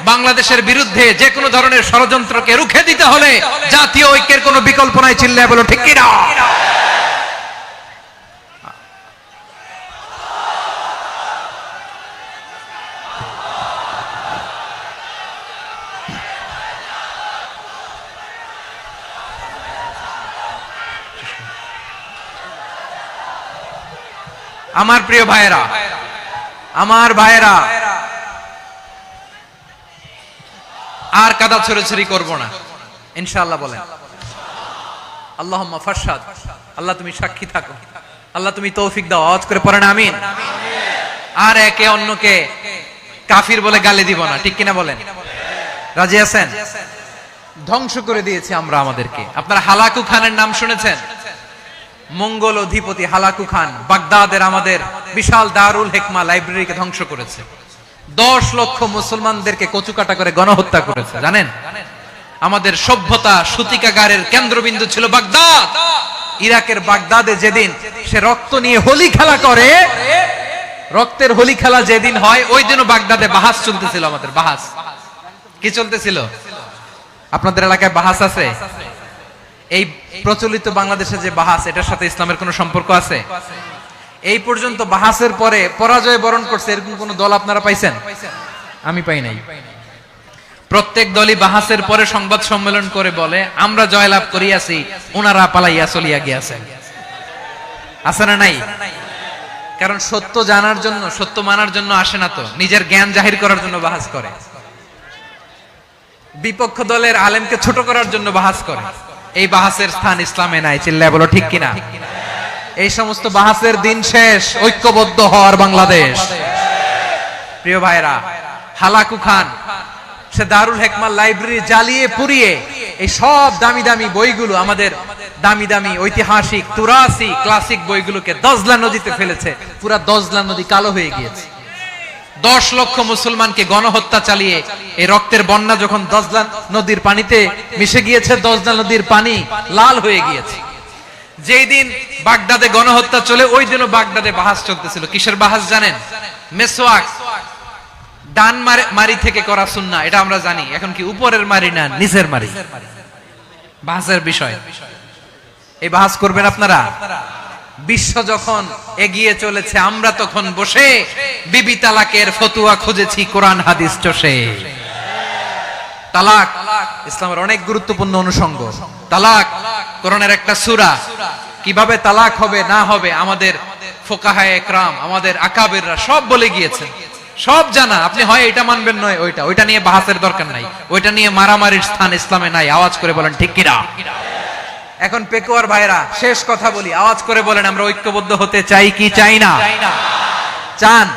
বাংলাদেশের বিরুদ্ধে যে কোনো ধরনের ষড়যন্ত্রকে রুখে দিতে হলে জাতীয় ঐক্যের কোনো বিকল্প নাই। চিল্লায় বলো ঠিক কিনা? আমার প্রিয় ভাইয়েরা, আমার ভাইয়েরা, আর কাদা ছড়াছড়ি করব না ইনশাআল্লাহ। বলেন আল্লাহুম্মা ফারশাদ। আল্লাহ তুমি সাক্ষী থাকো, আল্লাহ তুমি তৌফিক দাও। আওয়াজ করে পড়েন আমিন। আর একে অন্যকে কাফির বলে গালি দিব না, ঠিক কিনা বলেন? রাজি আছেন? ধ্বংস করে দিয়েছি আমরা আমাদেরকে। আপনারা হালাকু খানের নাম শুনেছেন? মঙ্গল অধিপতি হালাকু খান বাগদাদের আমাদের বিশাল দারুল হিকমা লাইব্রেরিকে ধ্বংস করেছে। 10 লক্ষ মুসলমানদেরকে কচুকাটা করে গণহত্যা করেছে। জানেন, আমাদের সভ্যতা সূতিকাগারের কেন্দ্রবিন্দু ছিল বাগদাদ। ইরাকের বাগদাদে যেদিন সে রক্ত নিয়ে হোলি খেলা করে, রক্তের হোলি খেলা যেদিন হয়, ওই দিনও বাগদাদে বাহাস চলতেছিল। আমাদের বাহাস কি চলতেছিল? আপনাদের এলাকায় বাহাস আছে? এই প্রচলিত বাংলাদেশে যে বাহাস, এটার সাথে ইসলামের কোনো সম্পর্ক আছে? এই পর্যন্ত বাহাসের পরে পরাজয় বরণ করছে এরকম কোন দল আপনারা পাইছেন? আমি পাই নাই। প্রত্যেক দলই বাহাসের পরে সংবাদ সম্মেলন করে বলে আমরা জয়লাভ করিয়াছি, ওনারা পালাইয়া চলিয়া গিয়াছেন। আছে না নাই? কারণ সত্য জানার জন্য, সত্য মানার জন্য আসে না তো, নিজের জ্ঞান জাহির করার জন্য বাহাস করে। বিপক্ষ দলের আলেমকে ছোট করার জন্য বাহাস করে। এই বাহাসের স্থান ইসলামে নাই। চিল্লায় বলো ঠিক কিনা? এই সমস্ত বাহাসের দিন শেষ। ঐক্যবদ্ধ হওয়ার বাংলাদেশ। প্রিয় ভাইরা, হালাকু খান সে দারুল হিকমা লাইব্রেরি জ্বালিয়ে পুড়িয়ে এই সব দামি দামি বইগুলো, আমাদের দামি দামি ঐতিহাসিক তুরাসি ক্লাসিক বইগুলোকে দজলা নদীতে ফেলেছে। পুরা দজলা নদী কালো হয়ে গিয়েছে। 10 লক্ষ মুসলমানকে গণহত্যা চালিয়ে এই রক্তের বন্যা যখন দজলা নদীর পানিতে মিশে গিয়েছে, দজলা নদীর পানি লাল হয়ে গিয়েছে। যেই দিন বাগদাদে গণহত্যা চলে, ওই দিনও বাগদাদে বাহাস চলতেছিল। কিসের বাহাস জানেন? মেসওয়াক, ডান মারি থেকে করা সুন্নাহ, এটা আমরা জানি। এখন কি উপরের মারি না নিচের মারি? বাহাসের বিষয়। এই বাহাস করবেন আপনারা? বিশ্ব যখন এগিয়ে চলেছে, আমরা তখন বসে বিবি তালাকের ফতুয়া খুঁজেছি কোরআন হাদিস চষে। তালাক ইসলামের অনেক গুরুত্বপূর্ণ অনুষঙ্গ। তালাক কোরআনের একটা সূরা। কিভাবে তালাক হবে না হবে আমাদের ফুকাহায়ে ইকরাম, আমাদের আকাবিররা সব বলে গিয়েছেন, সব জানা। আপনি হয় এটা মানবেন, নয় ওইটা। ওইটা নিয়ে বাহাসের দরকার নাই, ওইটা নিয়ে মারামারির স্থান ইসলামে নাই। আওয়াজ করে বলেন ঠিক কিনা? এখন পেকুয়ার ভাইরা, শেষ কথা বলি, আওয়াজ করে বলেন আমরা ঐক্যবদ্ধ হতে চাই কি চাই না? চান?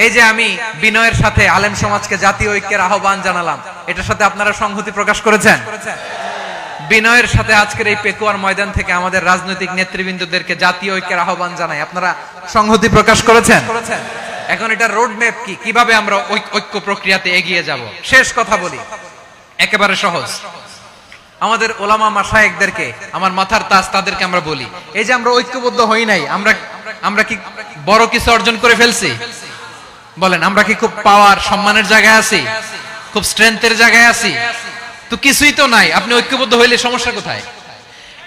এই যে আমি বিনয়ের সাথে আলেম সমাজকে জাতীয় ঐক্যের আহ্বান জানালাম, এটার সাথে আপনারা সংহতি প্রকাশ করেছেন? বিনয়ের সাথে আজকের এই পেকুয়ার ময়দান থেকে আমাদের রাজনৈতিক নেতৃবৃন্দদেরকে জাতীয় ঐক্যের আহ্বান জানাই, আপনারা সংহতি প্রকাশ করেছেন? এখন এটা রোড ম্যাপ কি, কিভাবে আমরা ঐক্য প্রক্রিয়াতে এগিয়ে যাব? শেষ কথা বলি, একেবারে সহজ। আমাদের ওলামা মাশায়েখদেরকে, আমার মাথার তাজ, তাদেরকে আমরা বলি, এই যে আমরা ঐক্যবদ্ধ হই নাই, আমরা কি বড় কিছু অর্জন করে ফেলছি? বলেন, আমরা কি খুব পাওয়ার সম্মানের জায়গায় আছি? খুব স্ট্রেংথের জায়গায় আছি? তো কিছুই তো নাই। আপনি ঐক্যবদ্ধ হইলে সমস্যা কোথায়?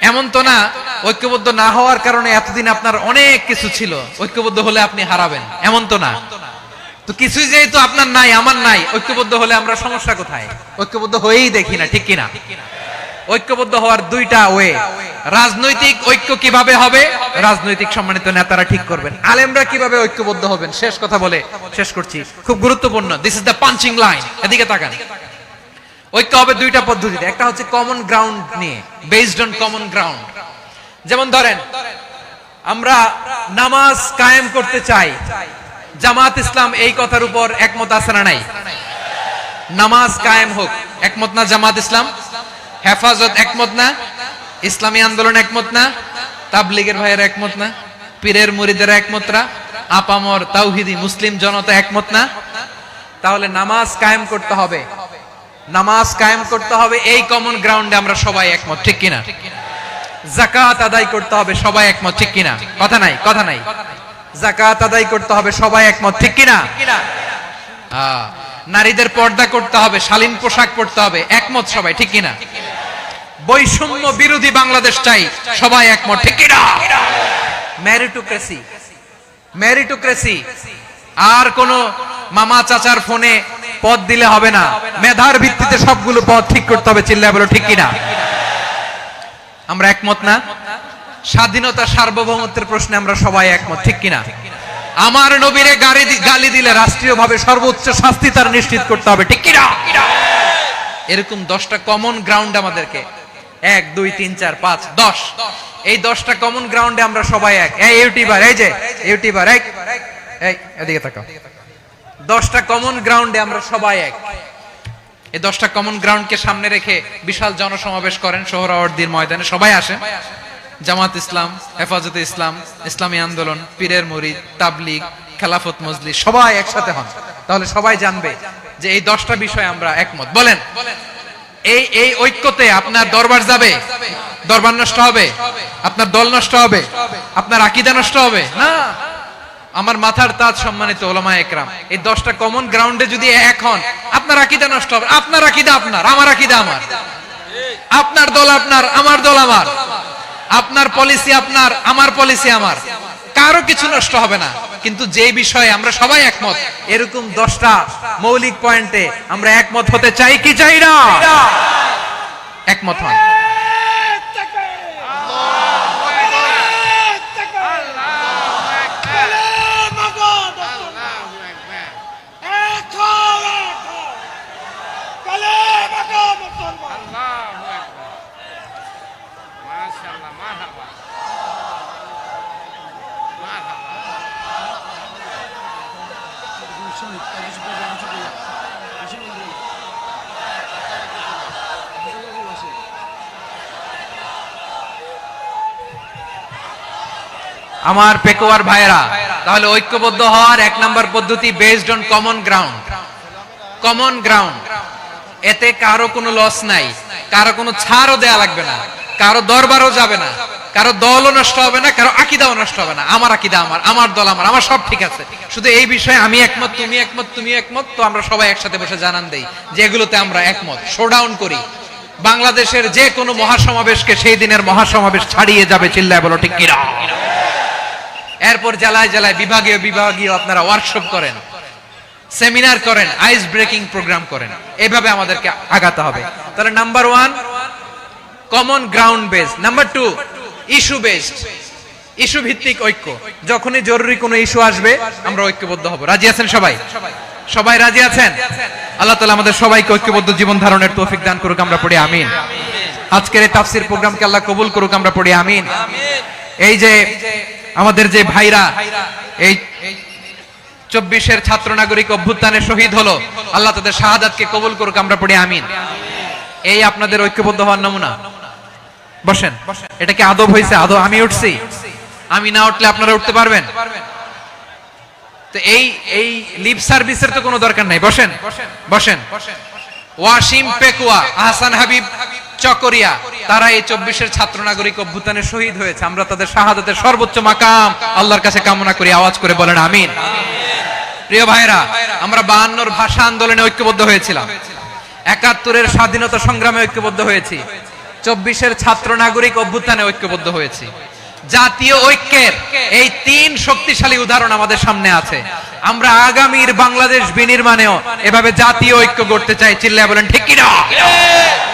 এমন তো না ঐক্যবদ্ধ না হওয়ার কারণে এতদিন আপনার অনেক কিছু ছিল, ঐক্যবদ্ধ হলে আপনি হারাবেন, এমন তো না। তো কিছুই যেহেতু আপনার নাই, আমার নাই, ঐক্যবদ্ধ হলে আমরা সমস্যা কোথায়? ঐক্যবদ্ধ হয়েই দেখি না, ঠিক কিনা? ঐক্যবদ্ধ হওয়ার দুইটা ওয়ে। রাজনৈতিক ঐক্য কিভাবে হবে? রাজনৈতিক সম্মানিত নেতারা ঠিক করবেন। আলেমরা কিভাবে ঐক্যবদ্ধ হবেন? শেষ কথা বলে শেষ করছি, খুব গুরুত্বপূর্ণ। This is the punching line. এদিকে তাকান। ঐক্য হবে দুইটা পদ্ধতিতে। একটা হচ্ছে কমন গ্রাউন্ড নিয়ে, বেসড অন কমন গ্রাউন্ড। যেমন ধরেন, আমরা নামাজ কায়েম করতে চাই, জামাত ইসলাম এই কথার উপর একমত আছে না নাই? নামাজ কায়েম হোক, একমত না জামাত ইসলাম? হেফাজত একমত না? ইসলামী আন্দোলন একমত না? তাবলীগের ভাইয়েরা একমত না? পীরের মুরিদেরা একমত না? আপামর তাওহীদি মুসলিম জনতা একমত না? তাহলে নামাজ কায়েম করতে হবে, নামাজ কায়েম করতে হবে এই কমন গ্রাউন্ডে আমরা সবাই একমত, ঠিক কিনা? যাকাত আদায় করতে হবে, সবাই একমত, ঠিক কিনা? কথা নাই, কথা নাই। যাকাত আদায় করতে হবে, সবাই একমত, ঠিক কিনা? নারীদের পর্দা করতে হবে, শালীন পোশাক পরতে হবে, একমত সবাই, ঠিক কিনা? বৈষম্য বিরোধী বাংলাদেশ চাই, সবাই একমত, ঠিক কিনা? মেরিটোক্রেসি, মেরিটোক্রেসি, আর কোন মামা চাচার ফোনে পদ দিলে হবে না, মেধার ভিত্তিতে সবগুলো পদ ঠিক করতে হবে, চিল্লায় বলো ঠিক কিনা? আমরা একমত না? স্বাধীনতা সার্বভৌমত্বের প্রশ্নে আমরা সবাই একমত, ঠিক কিনা? আমার নবীরে গালি দিলে রাষ্ট্রীয়ভাবে সর্বোচ্চ শাস্তি তার নিশ্চিত করতে হবে, ঠিক কিনা? এরকম 10টা কমন গ্রাউন্ড আমাদেরকে, 1 2 3 4 5 10, এই 10টা কমন গ্রাউন্ডে আমরা সবাই এক। এই ইউটিউবার, এই যে ইউটিউবার, এই এদিকে তাকাও, 10টা কমন গ্রাউন্ডে আমরা সবাই এক। এই 10টা কমন গ্রাউন্ডকে সামনে রেখে বিশাল জনসমাবেশ করেন সোহরাওয়ার্দীর ময়দানে, সবাই আসেন। জামাত ইসলাম, হেফাজতে ইসলাম, ইসলামী আন্দোলন, পীরের মুরিদ, তাবলীগ, খেলাফত মজলিস, সবাই একসাথে হন, তাহলে সবাই জানবে যে এই 10টা বিষয়ে আমরা একমত। বলেন, এই ঐক্যতে আপনার দরবার যাবে? দরবার নষ্ট হবে? আপনার দল নষ্ট হবে? আপনার আকীদা নষ্ট হবে? না। আমার মাথার তাজ সম্মানিত উলামায়ে একরাম, এই 10টা কমন গ্রাউন্ডে যদি এক হন, আপনার আকীদা নষ্ট হবে? আপনার আকীদা আপনার, আমার আকীদা আমার, আপনার দল আপনার, আমার দল আমার, আপনার পলিসি আপনার, আমার পলিসি আমার, কারো কিছু নষ্ট হবে না। কিন্তু যে বিষয়ে আমরা সবাই একমত, এরকম 10টা মৌলিক পয়েন্টে আমরা একমত হতে চাই কি চাই না? একমত হন। আমার পেকোয়ার ভাইরা, তাহলে ঐক্যবদ্ধ হওয়ার 1 নাম্বার পদ্ধতি based on common ground. Common ground, এতে কারো কোনো লস নাই, কারো কোনো ছাড়ও দেয়া লাগবে না, কারো দরবারও যাবে না, কারো দলও নষ্ট হবে না, কারো আকীদাও নষ্ট হবে না। আমার আকীদা আমার, আমার দল আমার, আমার সব ঠিক আছে। শুধু এই বিষয়ে আমি একমত, তুমি একমত, তুমি একমত, তো আমরা সবাই একসাথে বসে জানান দেই যে এগুলোতে আমরা একমত, শোডাউন করি। বাংলাদেশের যে কোনো মহাসমাবেশকে সেই দিনের মহাসমাবেশ ছাড়িয়ে যাবে, চিল্লায় বলো ঠিক কিনা? এরপর জেলায় জেলায়, বিভাগীয় বিভাগীয় আপনারা ওয়ার্কশপ করেন, সেমিনার করেন, আইস ব্রেকিং প্রোগ্রাম করেন, এভাবে আমাদেরকে আগাতে হবে। তাহলে number 1 common ground base, number 2 issue based, issue ভিত্তিক ঐক্য। যখনই জরুরি কোনো ইস্যু আসবে আমরা ঐক্যবদ্ধ হব। রাজি আছেন সবাই? সবাই রাজি আছেন? আল্লাহ তাআলা আমাদের সবাইকে ঐক্যবদ্ধ জীবন ধারণের তৌফিক দান করুক, আমরা পড়ি আমিন। আজকের এই তাফসীর প্রোগ্রামকে আল্লাহ কবুল করুক, আমরা পড়ি আমিন। এই যে আমাদের যে ভাইরা এই 24-এর ছাত্র নাগরিক অভ্যুত্থানে শহীদ হলো, আল্লাহ তাদের শাহাদাতকে কবুল করুক, আমরা পড়ি আমিন। এই আপনাদের ঐক্যবদ্ধ হওয়ার নমুনা। বসেন, এটা কি আদব হয়েছে? আদব আমি উঠছি, আমি না উঠলে আপনারা উঠতে পারবেন? তো এই লিপ সার্ভিসের তো কোনো দরকার নাই। বসেন বসেন। ওয়াসিম পেকুয়া, আহসান হাবিব চকরিয়া, তারা এই 24-এর ছাত্র নাগরিক অভ্যুত্থানে শহীদ হয়েছে। আমরা তাদের শাহাদাতের সর্বোচ্চ মাকাম আল্লাহর কাছে কামনা করি, আওয়াজ করে বলেন আমিন। প্রিয় ভাইরা, আমরা 52-র ভাষা আন্দোলনে ঐক্যবদ্ধ হয়েছিলাম, 71-এর স্বাধীনতা সংগ্রামে ঐক্যবদ্ধ হয়েছি, 24-এর ছাত্র নাগরিক অভ্যুত্থানে ঐক্যবদ্ধ হয়েছি। জাতীয় ঐক্যের এই 3 শক্তিশালী উদাহরণ আমাদের সামনে আছে। আমরা আগামীর বাংলাদেশ বিনির্মাণেও এভাবে জাতীয় ঐক্য গড়তে চাই, চিল্লায় বলেন ঠিক কিনা?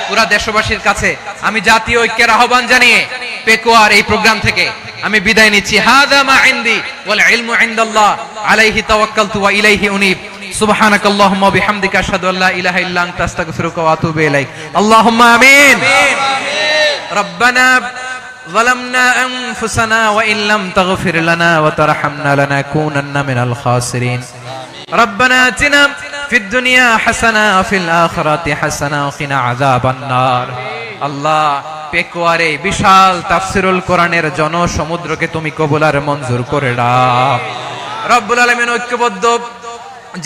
পুরা দেশবাসীর কাছে আমি জাতীয় ঐক্যের আহ্বান জানিয়ে পেকুয়ার এই প্রোগ্রাম থেকে আমি বিদায় নিচ্ছি। হাযা মা ইনদি ওয়াল ইলমু ইনদাল্লাহ, আলাইহি তাওয়াক্কালতু ওয়া ইলাইহি উনীব। সুবহানাকাল্লাহুম্মা ওয়া বিহামদিকা আশহাদু আল্লা ইলাহা ইল্লা আনতা আস্তাগফিরুকা ওয়া আতুবু ইলাইক। আল্লাহুম্মা আমিন। রব্বানা ظلمنا أنفسنا وإن لم تغفر لنا وترحمنا لنكونن من الخاسرين. ربنا آتنا في الدنيا حسنة وفي الآخرة حسنة وقنا عذاب النار. আল্লাহ, পেকুয়ারে বিশাল তাফসিরুল কোরআনের জনসমুদ্রকে তুমি কবুল আর মঞ্জুর করে দাও। রব্বুল আলামিন, ঐক্যবদ্ধ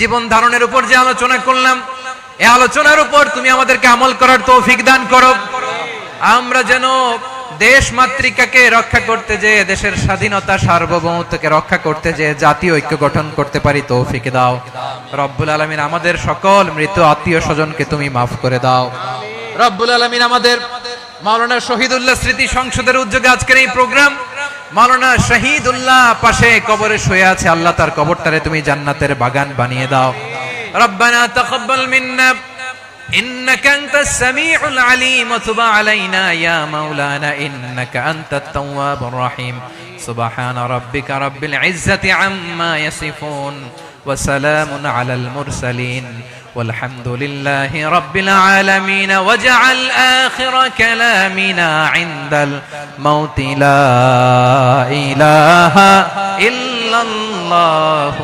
জীবন ধারণের উপর যে আলোচনা করলাম, এই আলোচনার উপর তুমি আমাদেরকে আমল করার তৌফিক দান করো। আমরা যেন দেশ মাতৃকাকে রক্ষা করতে যে, দেশের স্বাধীনতা সার্বভৌমত্বকে রক্ষা করতে যে জাতীয় ঐক্য গঠন করতে পারি তৌফিক দাও। রব্বুল আলামিন আমাদের সকল মৃত আত্মীয় স্বজনকে তুমি মাফ করে দাও। রব্বুল আলামিন আমাদের মাওলানা শহীদুল্লাহ স্মৃতি সংসদের উদ্যোগে আজকের এই প্রোগ্রাম, মাওলানা শহীদুল্লাহ পাশে কবরে শুয়ে আছে, আল্লাহ তার কবরটারে তুমি জান্নাতের বাগান বানিয়ে দাও। রব্বানা তাকাব্বাল মিন্না إنك أنت السميع العليم وتب علينا يا مولانا إنك أنت التواب الرحيم سبحان ربك رب العزة عما يصفون وسلام على المرسلين والحمد لله رب العالمين واجعل آخر كلامنا عند الموت لا إله إلا الله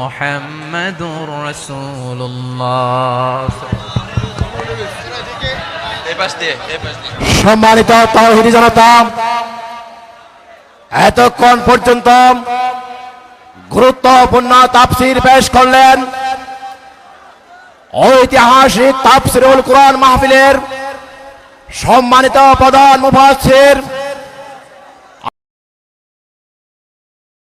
محمد رسول الله। সম্মানিত তাওহীদি জনতা, এতক্ষণ পর্যন্ত গুরুত্বপূর্ণ তাফসীর পেশ করলেন ঐতিহাসিক তাফসীরুল কুরআন মাহফিলের সম্মানিত প্রধান মুফাসসির